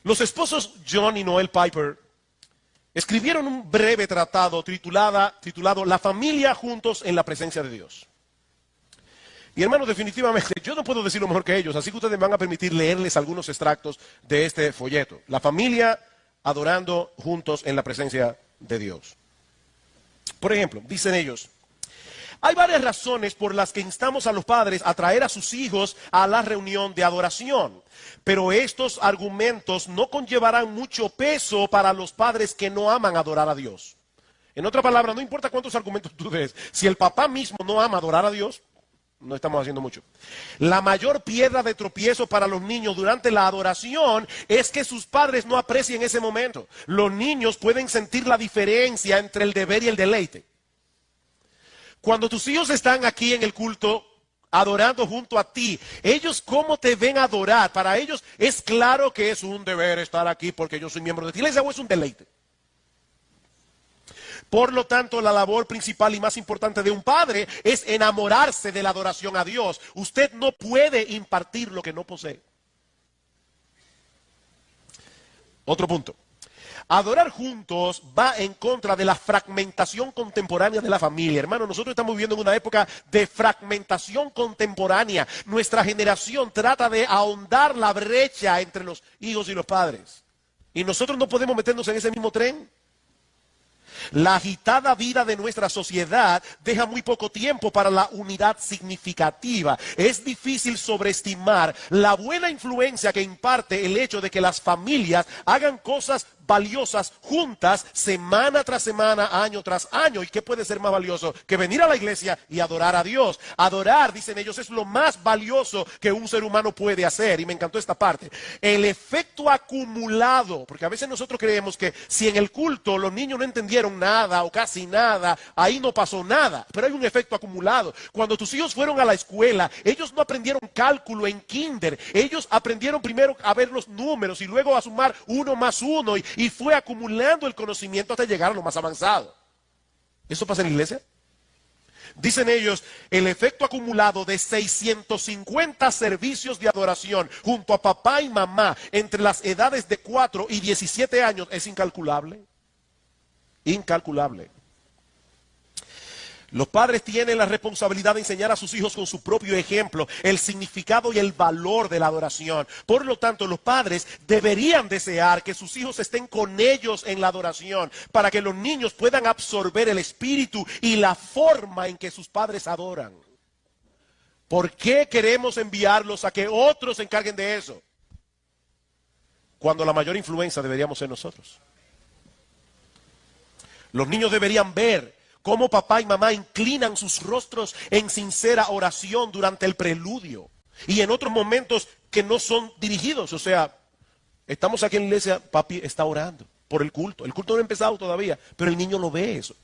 Los esposos John y Noel Piper escribieron un breve tratado titulado La familia juntos en la presencia de Dios. Y hermanos, definitivamente, yo no puedo decirlo mejor que ellos, así que ustedes me van a permitir leerles algunos extractos de este folleto. La familia adorando juntos en la presencia de Dios. Por ejemplo, dicen ellos, Hay varias razones por las que instamos a los padres a traer a sus hijos a la reunión de adoración. Pero estos argumentos no conllevarán mucho peso para los padres que no aman adorar a Dios. En otra palabra, no importa cuántos argumentos tú des, si el papá mismo no ama adorar a Dios, no estamos haciendo mucho. La mayor piedra de tropiezo para los niños durante la adoración es que sus padres no aprecien ese momento. Los niños pueden sentir la diferencia entre el deber y el deleite. Cuando tus hijos están aquí en el culto adorando junto a ti, ellos cómo te ven adorar. Para ellos es claro que es un deber estar aquí porque yo soy miembro de la iglesia, o es un deleite. Por lo tanto, la labor principal y más importante de un padre es enamorarse de la adoración a Dios. Usted no puede impartir lo que no posee. Otro punto. Adorar juntos va en contra de la fragmentación contemporánea de la familia. Hermano, nosotros estamos viviendo en una época de fragmentación contemporánea. Nuestra generación trata de ahondar la brecha entre los hijos y los padres. Y nosotros no podemos meternos en ese mismo tren. La agitada vida de nuestra sociedad deja muy poco tiempo para la unidad significativa. Es difícil sobreestimar la buena influencia que imparte el hecho de que las familias hagan cosas valiosas juntas semana tras semana, año tras año. ¿Y qué puede ser más valioso que venir a la iglesia y adorar a Dios? Adorar, dicen ellos, es lo más valioso que un ser humano puede hacer. Y me encantó esta parte. El efecto acumulado, porque a veces nosotros creemos que si en el culto los niños no entendieron nada o casi nada, ahí no pasó nada. Pero hay un efecto acumulado. Cuando tus hijos fueron a la escuela, ellos no aprendieron cálculo en kinder. Ellos aprendieron primero a ver los números y luego a sumar 1 más 1 y fue acumulando el conocimiento hasta llegar a lo más avanzado. ¿Eso pasa en la iglesia? Dicen ellos, el efecto acumulado de 650 servicios de adoración junto a papá y mamá entre las edades de 4 y 17 años es incalculable. Incalculable. Los padres tienen la responsabilidad de enseñar a sus hijos con su propio ejemplo el significado y el valor de la adoración. Por lo tanto, los padres deberían desear que sus hijos estén con ellos en la adoración para que los niños puedan absorber el espíritu y la forma en que sus padres adoran. ¿Por qué queremos enviarlos a que otros se encarguen de eso? Cuando la mayor influencia deberíamos ser nosotros. Los niños deberían ver cómo papá y mamá inclinan sus rostros en sincera oración durante el preludio y en otros momentos que no son dirigidos. O sea, estamos aquí en la iglesia, papi está orando por el culto. El culto no ha empezado todavía, pero el niño lo ve eso.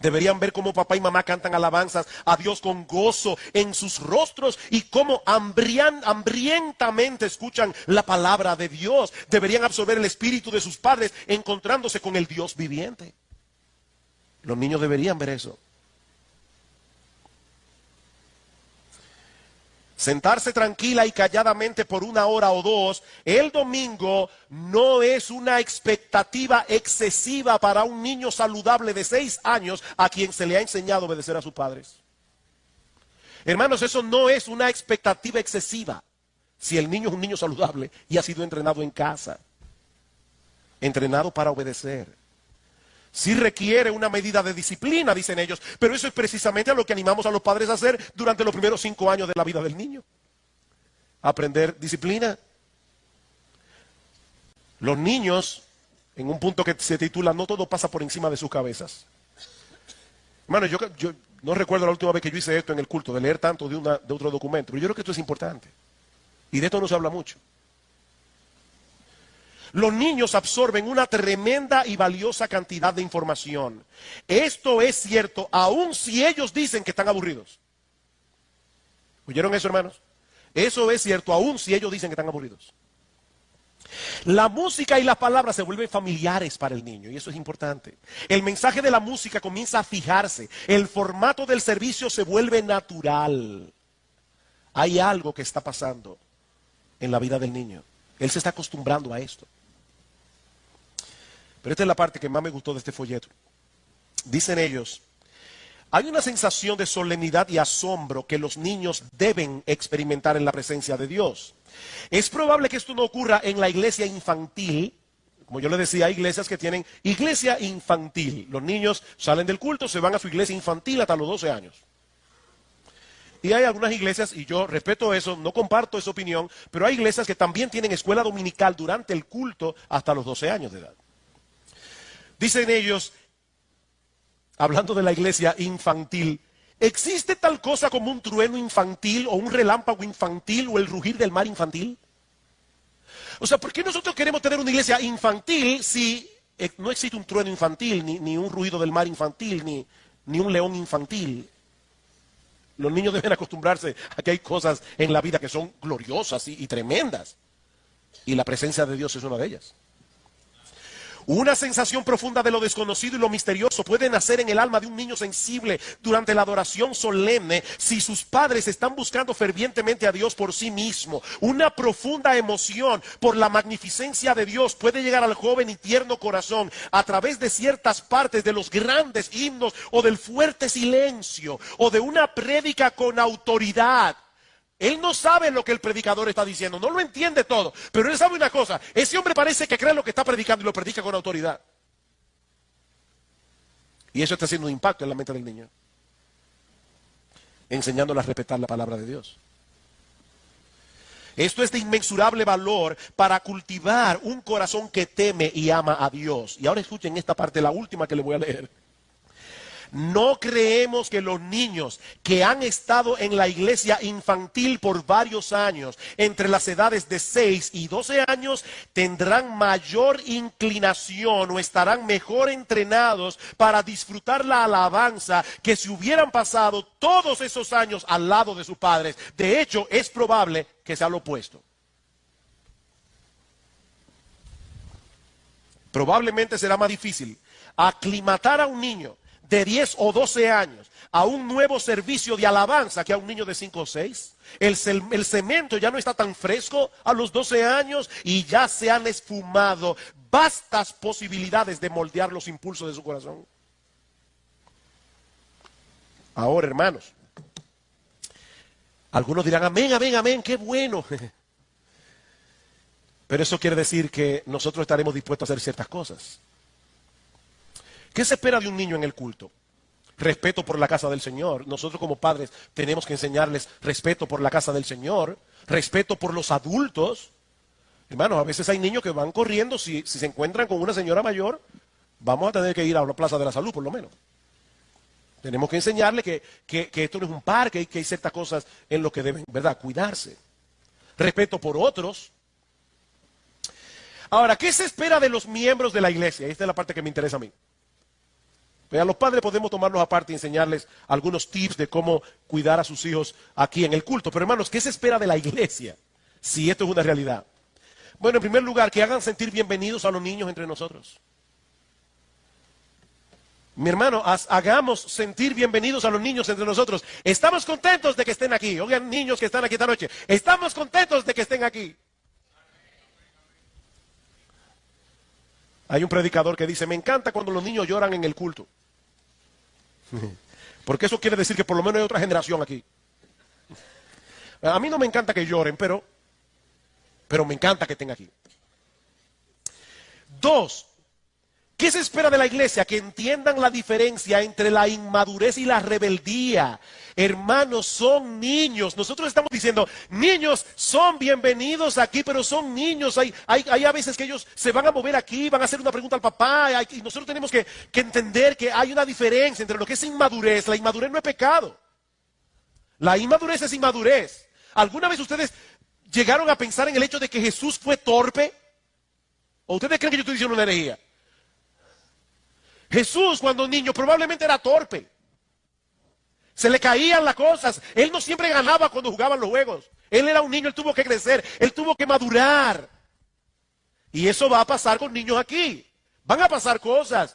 Deberían ver cómo papá y mamá cantan alabanzas a Dios con gozo en sus rostros y cómo hambrientamente escuchan la palabra de Dios. Deberían absorber el espíritu de sus padres encontrándose con el Dios viviente. Los niños deberían ver eso. Sentarse tranquila y calladamente por 1 hora o 2 el domingo no es una expectativa excesiva para un niño saludable de 6 años a quien se le ha enseñado a obedecer a sus padres. Hermanos, eso no es una expectativa excesiva si el niño es un niño saludable y ha sido entrenado en casa, entrenado para obedecer. Sí requiere una medida de disciplina, dicen ellos, pero eso es precisamente a lo que animamos a los padres a hacer durante los primeros 5 años de la vida del niño. Aprender disciplina. Los niños, en un punto que se titula "No todo pasa por encima de sus cabezas". Hermano, yo no recuerdo la última vez que yo hice esto en el culto, de leer tanto de otro documento, pero yo creo que esto es importante. Y de esto no se habla mucho. Los niños absorben una tremenda y valiosa cantidad de información. Esto es cierto, aun si ellos dicen que están aburridos. ¿Oyeron eso, hermanos? Eso es cierto, aun si ellos dicen que están aburridos. La música y las palabras se vuelven familiares para el niño y eso es importante. El mensaje de la música comienza a fijarse. El formato del servicio se vuelve natural. Hay algo que está pasando en la vida del niño. Él se está acostumbrando a esto. Pero esta es la parte que más me gustó de este folleto. Dicen ellos, hay una sensación de solemnidad y asombro que los niños deben experimentar en la presencia de Dios. Es probable que esto no ocurra en la iglesia infantil, Como yo le decía, hay iglesias que tienen iglesia infantil. Los niños salen del culto, se van a su iglesia infantil hasta los 12 años. Y hay algunas iglesias, y yo respeto eso, no comparto esa opinión, pero hay iglesias que también tienen escuela dominical durante el culto hasta los 12 años de edad. Dicen ellos, hablando de la iglesia infantil, ¿existe tal cosa como un trueno infantil o un relámpago infantil o el rugir del mar infantil? O sea, ¿por qué nosotros queremos tener una iglesia infantil si no existe un trueno infantil, ni un ruido del mar infantil, ni un león infantil? Los niños deben acostumbrarse a que hay cosas en la vida que son gloriosas y tremendas. Y la presencia de Dios es una de ellas. Una sensación profunda de lo desconocido y lo misterioso puede nacer en el alma de un niño sensible durante la adoración solemne si sus padres están buscando fervientemente a Dios por sí mismo. Una profunda emoción por la magnificencia de Dios puede llegar al joven y tierno corazón a través de ciertas partes de los grandes himnos o del fuerte silencio o de una prédica con autoridad. Él no sabe lo que el predicador está diciendo, no lo entiende todo, pero él sabe una cosa, ese hombre parece que cree lo que está predicando y lo predica con autoridad. Y eso está haciendo un impacto en la mente del niño, enseñándole a respetar la palabra de Dios. Esto es de inmensurable valor para cultivar un corazón que teme y ama a Dios. Y ahora escuchen esta parte, la última que le voy a leer. No creemos que los niños que han estado en la iglesia infantil por varios años, entre las edades de 6 y 12 años, tendrán mayor inclinación o estarán mejor entrenados para disfrutar la alabanza que si hubieran pasado todos esos años al lado de sus padres. De hecho, es probable que sea lo opuesto. Probablemente será más difícil aclimatar a un niño de 10 o 12 años a un nuevo servicio de alabanza que a un niño de 5 o 6. El cemento ya no está tan fresco a los 12 años y ya se han esfumado vastas posibilidades de moldear los impulsos de su corazón. Ahora, hermanos, algunos dirán, amén, amén, amén, qué bueno. Pero eso quiere decir que nosotros estaremos dispuestos a hacer ciertas cosas. ¿Qué se espera de un niño en el culto? Respeto por la casa del Señor. Nosotros como padres tenemos que enseñarles respeto por la casa del Señor, respeto por los adultos. Hermanos, a veces hay niños que van corriendo, si se encuentran con una señora mayor, vamos a tener que ir a la Plaza de la Salud por lo menos. Tenemos que enseñarle que esto no es un parque y que hay ciertas cosas en lo que deben, ¿verdad?, cuidarse. Respeto por otros. Ahora, ¿qué se espera de los miembros de la iglesia? Esta es la parte que me interesa a mí. A los padres podemos tomarlos aparte y enseñarles algunos tips de cómo cuidar a sus hijos aquí en el culto. Pero hermanos, ¿qué se espera de la iglesia si esto es una realidad? Bueno, en primer lugar, que hagan sentir bienvenidos a los niños entre nosotros. Mi hermano, hagamos sentir bienvenidos a los niños entre nosotros. Estamos contentos de que estén aquí. Oigan, niños que están aquí esta noche. Estamos contentos de que estén aquí. Hay un predicador que dice, me encanta cuando los niños lloran en el culto. Porque eso quiere decir que por lo menos hay otra generación aquí. A mí no me encanta que lloren, pero me encanta que estén aquí. 2, ¿qué se espera de la iglesia? Que entiendan la diferencia entre la inmadurez y la rebeldía. Hermanos, son niños. Nosotros estamos diciendo, niños son bienvenidos aquí, pero son niños. Hay a veces que ellos se van a mover aquí, van a hacer una pregunta al papá. Y nosotros tenemos que entender que hay una diferencia entre lo que es inmadurez. La inmadurez no es pecado. La inmadurez es inmadurez. ¿Alguna vez ustedes llegaron a pensar en el hecho de que Jesús fue torpe? ¿O ustedes creen que yo estoy diciendo una herejía? Jesús, cuando niño, probablemente era torpe. Se le caían las cosas. Él no siempre ganaba cuando jugaban los juegos. Él era un niño, él tuvo que crecer, él tuvo que madurar. Y eso va a pasar con niños aquí. Van a pasar cosas.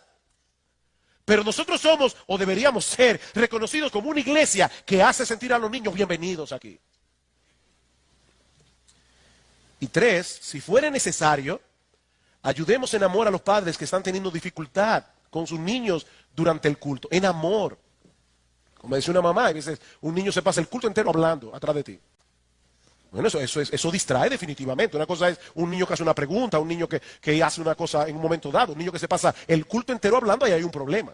Pero nosotros somos, o deberíamos ser, reconocidos como una iglesia que hace sentir a los niños bienvenidos aquí. Y 3, si fuera necesario, ayudemos en amor a los padres que están teniendo dificultad con sus niños durante el culto. En amor. Como decía una mamá, a veces un niño se pasa el culto entero hablando atrás de ti. Bueno, eso distrae definitivamente. Una cosa es un niño que hace una pregunta, un niño que hace una cosa en un momento dado, un niño que se pasa el culto entero hablando y hay un problema.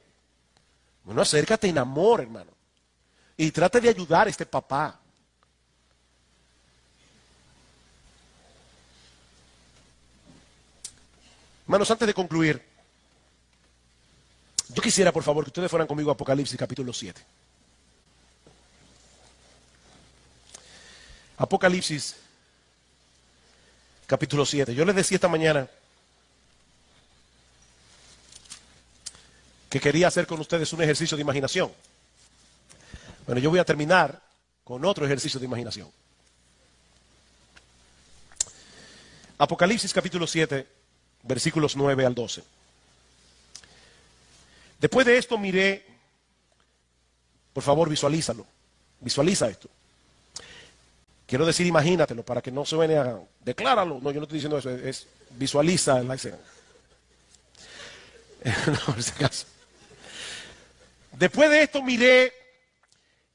Bueno, acércate en amor, hermano. Y trate de ayudar a este papá. Hermanos, antes de concluir, yo quisiera, por favor, que ustedes fueran conmigo a Apocalipsis capítulo 7. Apocalipsis capítulo 7. Yo les decía esta mañana que quería hacer con ustedes un ejercicio de imaginación. Bueno, yo voy a terminar con otro ejercicio de imaginación. Apocalipsis capítulo 7, versículos 9 al 12. Después de esto miré, por favor visualízalo, visualiza esto. Quiero decir imagínatelo para que no se suene a decláralo. No, yo no estoy diciendo eso, es visualiza la escena. No, por ese caso. Después de esto miré,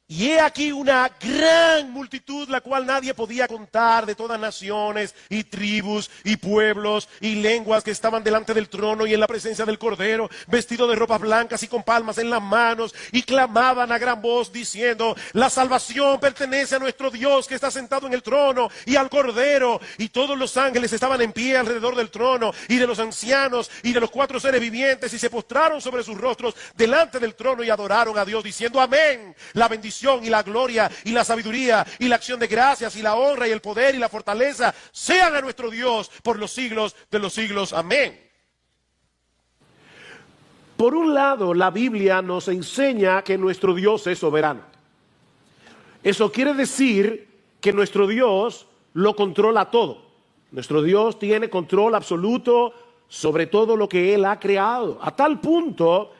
y he aquí una gran multitud, la cual nadie podía contar, de todas naciones y tribus y pueblos y lenguas, que estaban delante del trono y en la presencia del Cordero, vestidos de ropas blancas y con palmas en las manos, y clamaban a gran voz diciendo: la salvación pertenece a nuestro Dios, que está sentado en el trono, y al Cordero. Y todos los ángeles estaban en pie alrededor del trono y de los ancianos y de los 4 seres vivientes, y se postraron sobre sus rostros delante del trono y adoraron a Dios diciendo: amén. La bendición y la gloria y la sabiduría y la acción de gracias y la honra y el poder y la fortaleza sean a nuestro Dios por los siglos de los siglos. Amén. Por un lado, la Biblia nos enseña que nuestro Dios es soberano. Eso quiere decir que nuestro Dios lo controla todo. Nuestro Dios tiene control absoluto sobre todo lo que Él ha creado, a tal punto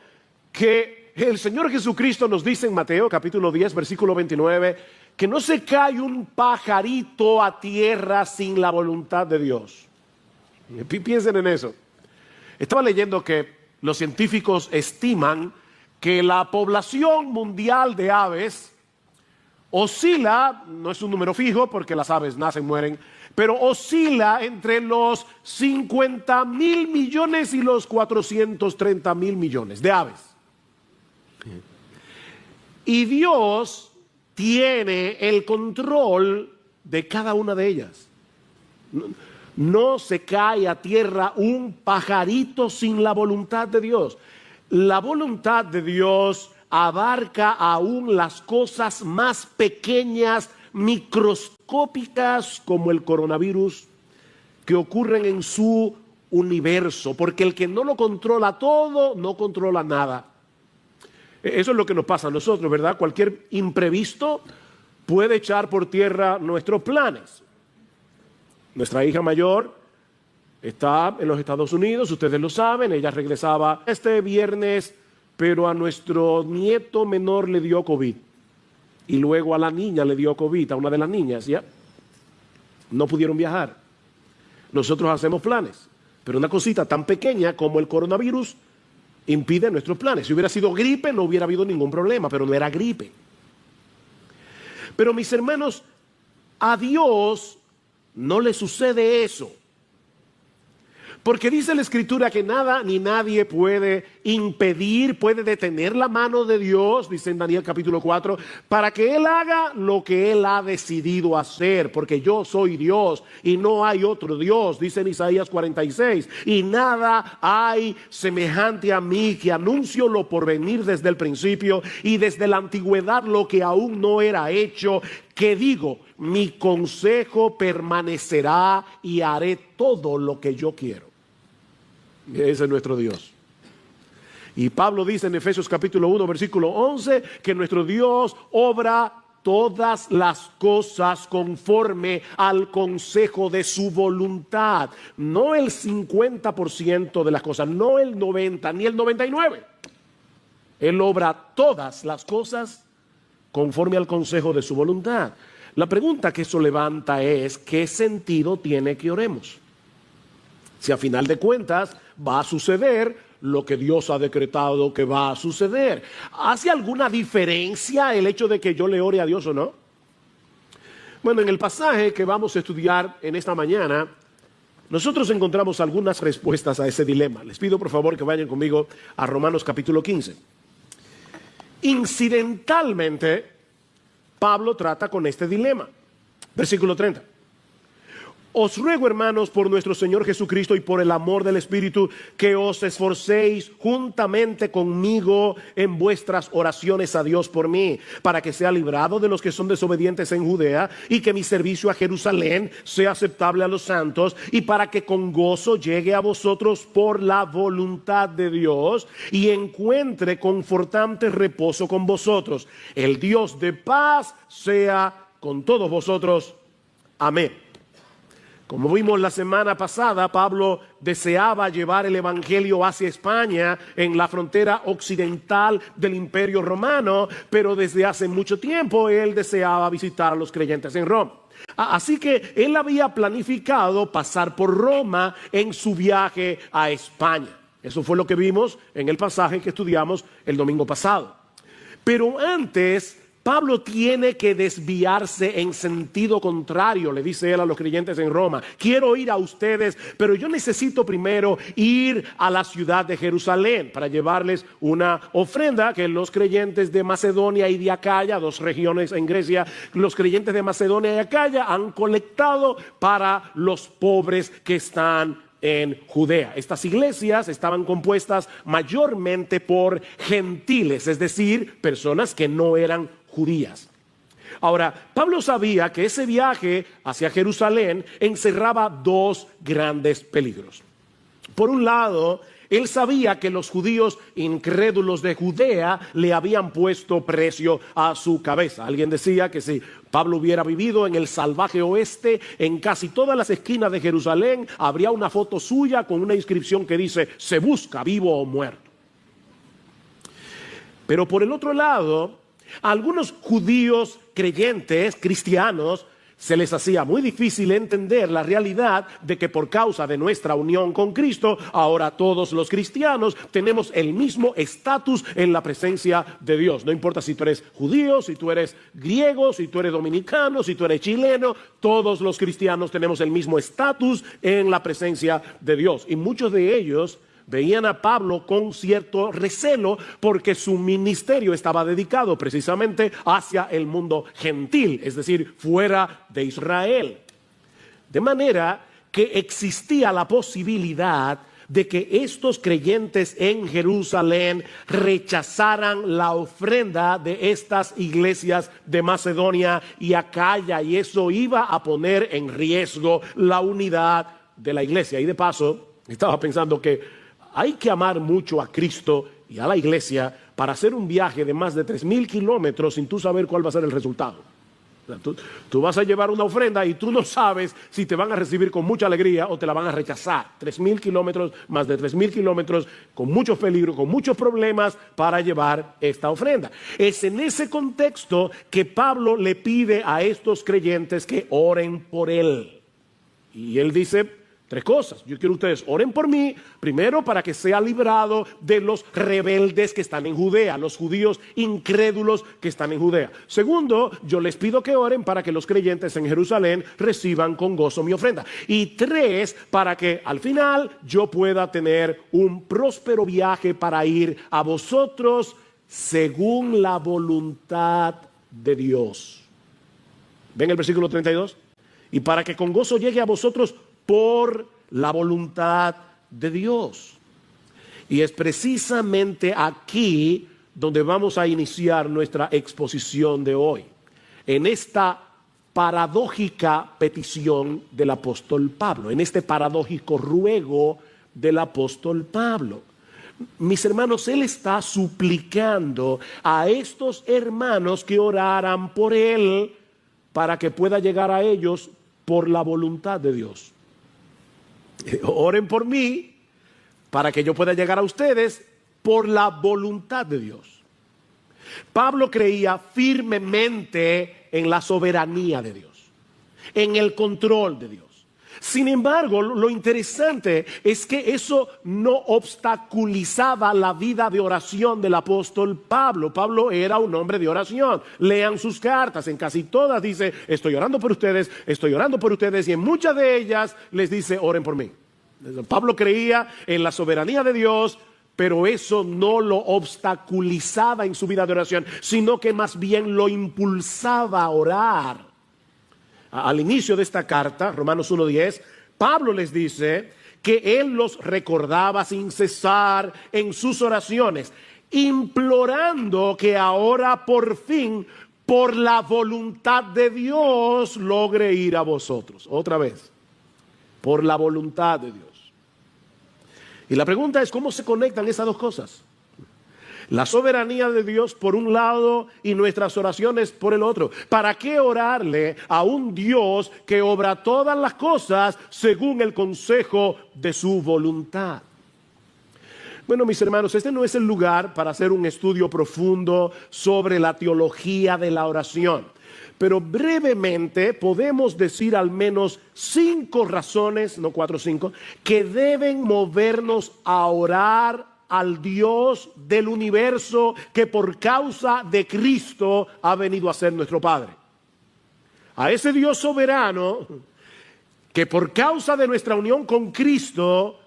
que el Señor Jesucristo nos dice en Mateo capítulo 10, versículo 29, que no se cae un pajarito a tierra sin la voluntad de Dios. Piensen en eso. Estaba leyendo que los científicos estiman que la población mundial de aves oscila, no es un número fijo porque las aves nacen, mueren, pero oscila entre los 50,000 millones y los 430,000 millones de aves. Y Dios tiene el control de cada una de ellas. No se cae a tierra un pajarito sin la voluntad de Dios. La voluntad de Dios abarca aún las cosas más pequeñas, microscópicas, como el coronavirus, que ocurren en su universo, porque el que no lo controla todo, no controla nada. Eso es lo que nos pasa a nosotros, ¿verdad? Cualquier imprevisto puede echar por tierra nuestros planes. Nuestra hija mayor está en los Estados Unidos, ustedes lo saben, ella regresaba este viernes, pero a nuestro nieto menor le dio COVID. Y luego a la niña le dio COVID, a una de las niñas, ¿ya? No pudieron viajar. Nosotros hacemos planes, pero una cosita tan pequeña como el coronavirus impide nuestros planes. Si hubiera sido gripe no hubiera habido ningún problema, pero no era gripe. Pero mis hermanos, a Dios no le sucede eso. Porque dice la Escritura que nada ni nadie puede impedir, puede detener la mano de Dios, dice en Daniel capítulo 4, para que Él haga lo que Él ha decidido hacer, porque yo soy Dios y no hay otro Dios, dice en Isaías 46, y nada hay semejante a mí, que anuncio lo por venir desde el principio y desde la antigüedad lo que aún no era hecho, que digo, mi consejo permanecerá y haré todo lo que yo quiero. Ese es nuestro Dios. Y Pablo dice en Efesios capítulo 1 versículo 11 que nuestro Dios obra todas las cosas conforme al consejo de su voluntad. No el 50% de las cosas, no el 90 ni el 99. Él obra todas las cosas conforme al consejo de su voluntad. La pregunta que eso levanta es: ¿qué sentido tiene que oremos? Si a final de cuentas va a suceder lo que Dios ha decretado que va a suceder. ¿Hace alguna diferencia el hecho de que yo le ore a Dios o no? Bueno, en el pasaje que vamos a estudiar en esta mañana, nosotros encontramos algunas respuestas a ese dilema. Les pido por favor que vayan conmigo a Romanos capítulo 15. Incidentalmente, Pablo trata con este dilema. Versículo 30. Os ruego, hermanos, por nuestro Señor Jesucristo y por el amor del Espíritu, que os esforcéis juntamente conmigo en vuestras oraciones a Dios por mí, para que sea librado de los que son desobedientes en Judea, y que mi servicio a Jerusalén sea aceptable a los santos, y para que con gozo llegue a vosotros por la voluntad de Dios, y encuentre confortante reposo con vosotros. El Dios de paz sea con todos vosotros. Amén. Como vimos la semana pasada, Pablo deseaba llevar el evangelio hacia España, en la frontera occidental del Imperio Romano, pero desde hace mucho tiempo él deseaba visitar a los creyentes en Roma. Así que él había planificado pasar por Roma en su viaje a España. Eso fue lo que vimos en el pasaje que estudiamos el domingo pasado. Pero antes, Pablo tiene que desviarse en sentido contrario, le dice él a los creyentes en Roma. Quiero ir a ustedes, pero yo necesito primero ir a la ciudad de Jerusalén para llevarles una ofrenda que los creyentes de Macedonia y de Acaya, dos regiones en Grecia, los creyentes de Macedonia y Acaya han colectado para los pobres que están en Judea. Estas iglesias estaban compuestas mayormente por gentiles, es decir, personas que no eran judías. Ahora, Pablo sabía que ese viaje hacia Jerusalén encerraba dos grandes peligros. Por un lado, él sabía que los judíos incrédulos de Judea le habían puesto precio a su cabeza. Alguien decía que si Pablo hubiera vivido en el salvaje oeste, en casi todas las esquinas de Jerusalén habría una foto suya con una inscripción que dice: se busca vivo o muerto. Pero por el otro lado, a algunos judíos creyentes, cristianos, se les hacía muy difícil entender la realidad de que por causa de nuestra unión con Cristo, ahora todos los cristianos tenemos el mismo estatus en la presencia de Dios. No importa si tú eres judío, si tú eres griego, si tú eres dominicano, si tú eres chileno, todos los cristianos tenemos el mismo estatus en la presencia de Dios. Y muchos de ellos veían a Pablo con cierto recelo porque su ministerio estaba dedicado precisamente hacia el mundo gentil, es decir, fuera de Israel. De manera que existía la posibilidad de que estos creyentes en Jerusalén rechazaran la ofrenda de estas iglesias de Macedonia y Acaya, y eso iba a poner en riesgo la unidad de la iglesia. Y de paso, estaba pensando que hay que amar mucho a Cristo y a la iglesia para hacer un viaje de más de 3,000 kilómetros sin tú saber cuál va a ser el resultado. O sea, tú vas a llevar una ofrenda y tú no sabes si te van a recibir con mucha alegría o te la van a rechazar. 3,000 kilómetros, más de 3,000 kilómetros, con muchos peligros, con muchos problemas para llevar esta ofrenda. Es en ese contexto que Pablo le pide a estos creyentes que oren por él. Y él dice 3 cosas. Yo quiero que ustedes oren por mí, primero para que sea librado de los rebeldes que están en Judea, los judíos incrédulos que están en Judea. Segundo, yo les pido que oren para que los creyentes en Jerusalén reciban con gozo mi ofrenda. Y 3, para que al final yo pueda tener un próspero viaje para ir a vosotros según la voluntad de Dios. ¿Ven el versículo 32? Y para que con gozo llegue a vosotros por la voluntad de Dios. Y es precisamente aquí donde vamos a iniciar nuestra exposición de hoy, en esta paradójica petición del apóstol Pablo, en este paradójico ruego del apóstol Pablo. Mis hermanos, él está suplicando a estos hermanos que oraran por él para que pueda llegar a ellos por la voluntad de Dios. Oren por mí para que yo pueda llegar a ustedes por la voluntad de Dios. Pablo creía firmemente en la soberanía de Dios, en el control de Dios. Sin embargo, lo interesante es que eso no obstaculizaba la vida de oración del apóstol Pablo. Pablo era un hombre de oración. Lean sus cartas, en casi todas dice, estoy orando por ustedes, y en muchas de ellas les dice, oren por mí. Pablo creía en la soberanía de Dios, pero eso no lo obstaculizaba en su vida de oración, sino que más bien lo impulsaba a orar. Al inicio de esta carta, Romanos 1:10, Pablo les dice que él los recordaba sin cesar en sus oraciones, implorando que ahora por fin, por la voluntad de Dios, logre ir a vosotros. Otra vez, por la voluntad de Dios. Y la pregunta es, ¿cómo se conectan esas dos cosas? La soberanía de Dios por un lado y nuestras oraciones por el otro. ¿Para qué orarle a un Dios que obra todas las cosas según el consejo de su voluntad? Bueno, mis hermanos, este no es el lugar para hacer un estudio profundo sobre la teología de la oración. Pero brevemente podemos decir al menos 5 razones, no 4 o 5, que deben movernos a orar al Dios del universo que por causa de Cristo ha venido a ser nuestro Padre. A ese Dios soberano que por causa de nuestra unión con Cristo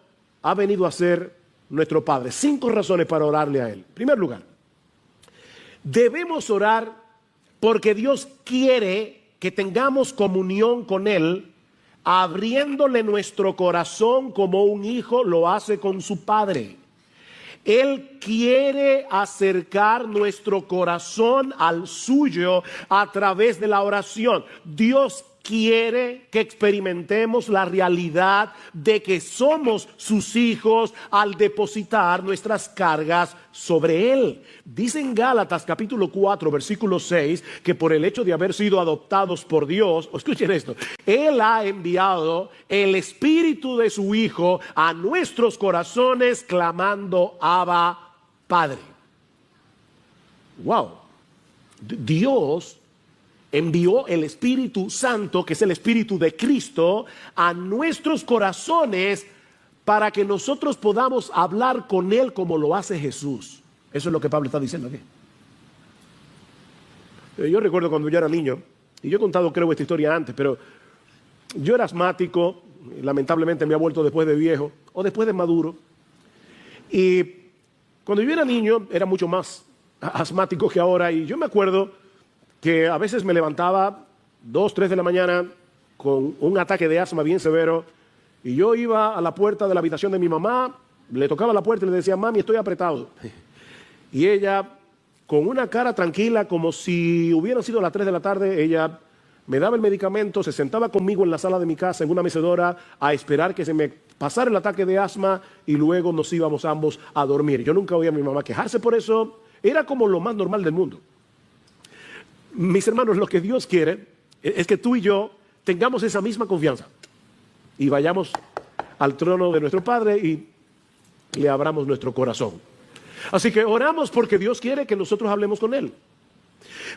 ha venido a ser nuestro Padre. 5 razones para orarle a Él. En primer lugar, debemos orar porque Dios quiere que tengamos comunión con Él, abriéndole nuestro corazón como un hijo lo hace con su padre. Él quiere acercar nuestro corazón al suyo a través de la oración. Dios quiere que experimentemos la realidad de que somos sus hijos al depositar nuestras cargas sobre Él. Dice en Gálatas capítulo 4 versículo 6 que por el hecho de haber sido adoptados por Dios, escuchen esto, Él ha enviado el Espíritu de su Hijo a nuestros corazones clamando Abba, Padre. Wow, Dios envió el Espíritu Santo, que es el Espíritu de Cristo, a nuestros corazones para que nosotros podamos hablar con Él como lo hace Jesús. Eso es lo que Pablo está diciendo aquí. Yo recuerdo cuando yo era niño, y yo he contado creo esta historia antes, pero yo era asmático, lamentablemente me ha vuelto después de viejo, o después de maduro, y cuando yo era niño era mucho más asmático que ahora, y yo me acuerdo que a veces me levantaba 2, 3 de la mañana con un ataque de asma bien severo y yo iba a la puerta de la habitación de mi mamá, le tocaba la puerta y le decía, mami, estoy apretado. Y ella, con una cara tranquila, como si hubieran sido las 3 de la tarde, ella me daba el medicamento, se sentaba conmigo en la sala de mi casa, en una mecedora, a esperar que se me pasara el ataque de asma y luego nos íbamos ambos a dormir. Yo nunca oía a mi mamá quejarse por eso, era como lo más normal del mundo. Mis hermanos, lo que Dios quiere es que tú y yo tengamos esa misma confianza y vayamos al trono de nuestro Padre y le abramos nuestro corazón. Así que oramos porque Dios quiere que nosotros hablemos con Él.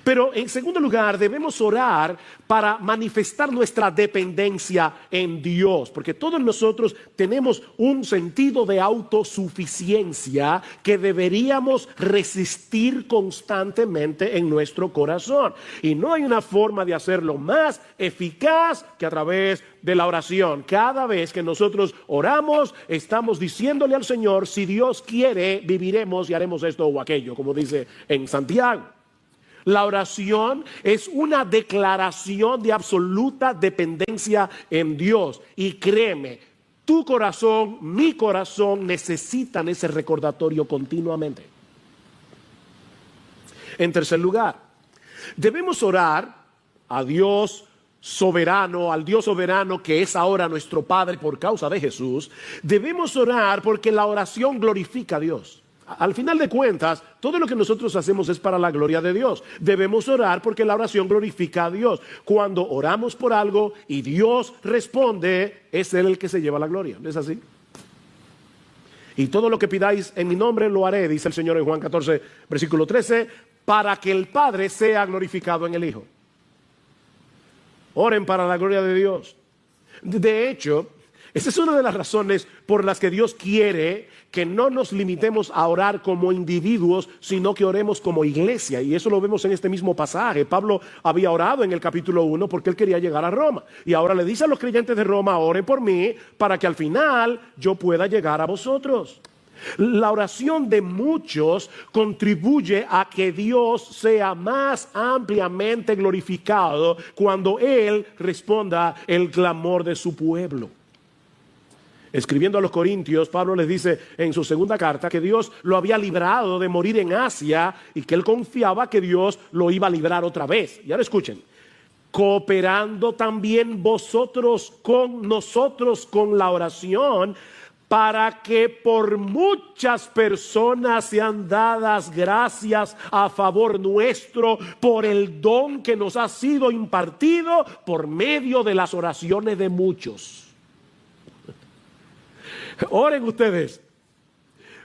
Pero en segundo lugar, debemos orar para manifestar nuestra dependencia en Dios, porque todos nosotros tenemos un sentido de autosuficiencia que deberíamos resistir constantemente en nuestro corazón. Y no hay una forma de hacerlo más eficaz que a través de la oración. Cada vez que nosotros oramos, estamos diciéndole al Señor, si Dios quiere, viviremos y haremos esto o aquello, como dice en Santiago. La oración es una declaración de absoluta dependencia en Dios. Y créeme, tu corazón, mi corazón necesitan ese recordatorio continuamente. En tercer lugar, debemos orar a Dios soberano, al Dios soberano que es ahora nuestro Padre por causa de Jesús. Debemos orar porque la oración glorifica a Dios. Al final de cuentas, todo lo que nosotros hacemos es para la gloria de Dios. Debemos orar porque la oración glorifica a Dios. Cuando oramos por algo y Dios responde, es Él el que se lleva la gloria. ¿No es así? Y todo lo que pidáis en mi nombre lo haré, dice el Señor en Juan 14, versículo 13, para que el Padre sea glorificado en el Hijo. Oren para la gloria de Dios. De hecho, esa es una de las razones por las que Dios quiere que no nos limitemos a orar como individuos, sino que oremos como iglesia. Y eso lo vemos en este mismo pasaje. Pablo había orado en el capítulo 1 porque él quería llegar a Roma. Y ahora le dice a los creyentes de Roma, oren por mí para que al final yo pueda llegar a vosotros. La oración de muchos contribuye a que Dios sea más ampliamente glorificado cuando Él responda el clamor de su pueblo. Escribiendo a los Corintios, Pablo les dice en su segunda carta que Dios lo había librado de morir en Asia y que él confiaba que Dios lo iba a librar otra vez. Y ahora escuchen, cooperando también vosotros con nosotros con la oración, para que por muchas personas sean dadas gracias a favor nuestro por el don que nos ha sido impartido por medio de las oraciones de muchos. Oren ustedes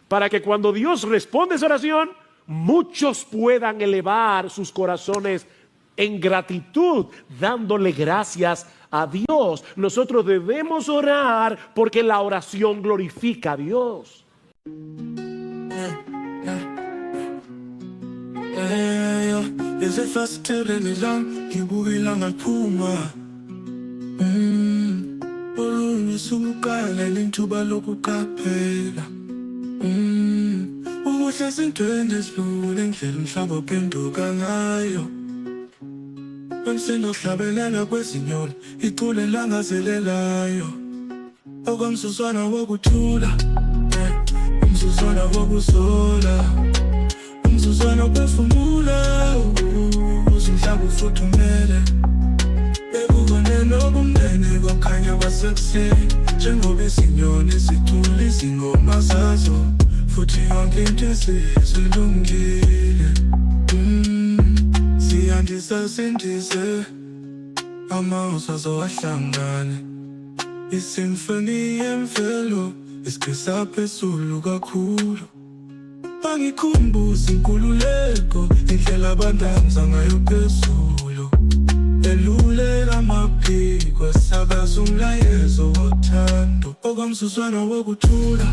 para que cuando Dios responde esa oración, muchos puedan elevar sus corazones en gratitud, dándole gracias a Dios. Nosotros debemos orar porque la oración glorifica a Dios. Sinohlabelela kwezinyoni icule langazelelayo okwamzuzwana wokuthula umzuzwana wokuzola umzuzwana ophefumula uzumhlaba ufuthumele bekubone nobumnene kokhanya kwasekuseni njengoba izinyoni zithula izingoma zazo futhi yonke into esizilungile siyandisa sindise amazwi azowahlangane isimfoni yemvelo isigqisa phezulu kakhulu bangikhumbuza inkululeko indlela abandanza ngayo phezulu elulela amaphiko esakaza umlayezo wothando okwamzuzwana wokuthula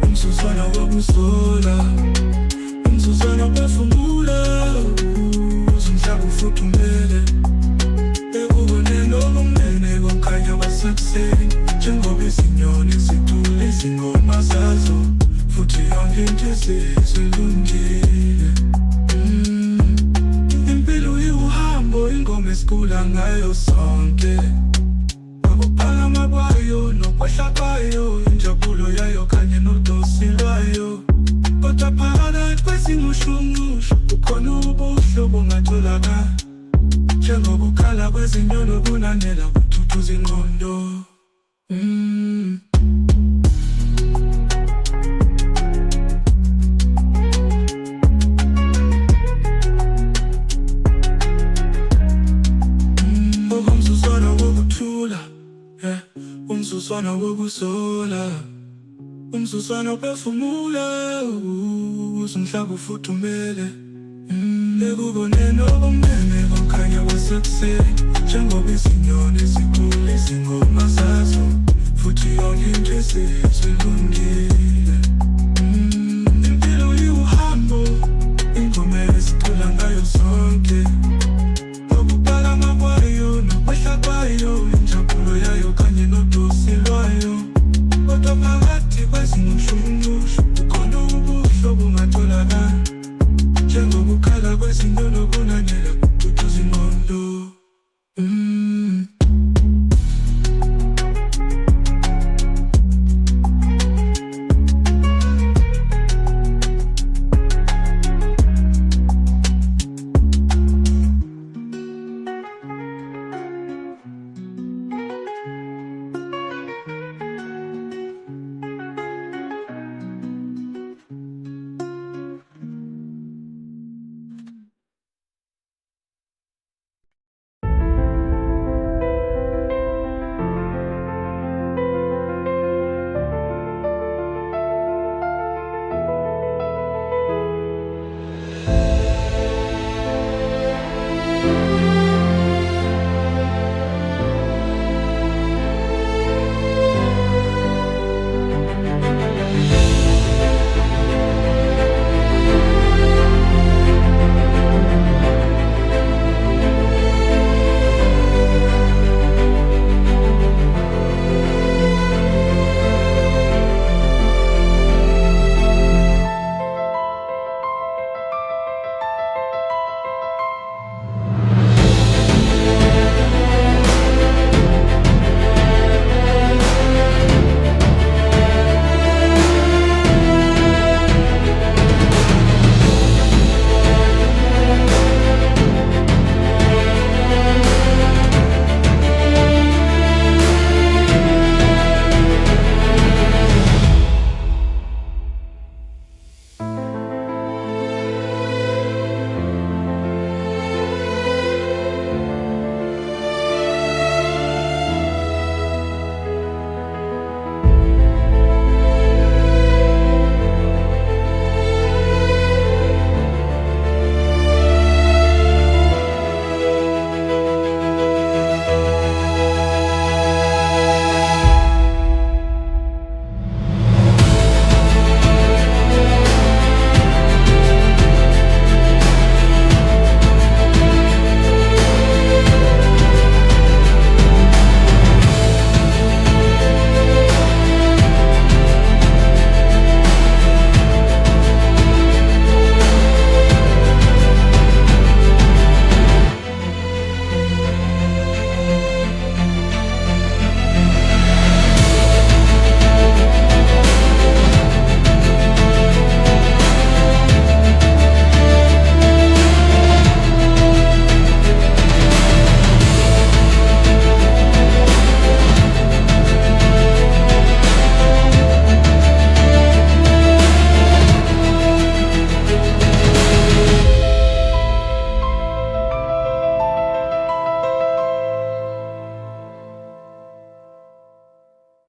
umzuzwana wokuzola umzuzwana ophefumula uzumhlaba ufuthumele bekubone nobumnene kokhanya kwasekuseni njengoba izinyoni zithula izingoma zazo futhi yonke into esizilungile impilo iwuhambo ingoma esikula ngayo sonke akuphakama kwayo nokwehla kwayo injabulo yayo kanye nodosi lwayo kodwa phakathi kwezingushunqushu kukhona ubuhlobo ongatholakala njengokukhala kwezinyoni okunanela kuthuthuza ingqondo okomzuzwana wokuthula umzuzwana wokuzola umzuzwana ophefumula uzumhlaba ufuthumele bekubone nobumnene kokhanya kwasekuseni njengoba izinyoni zithula izingoma zazo futhi yonke into esizilungile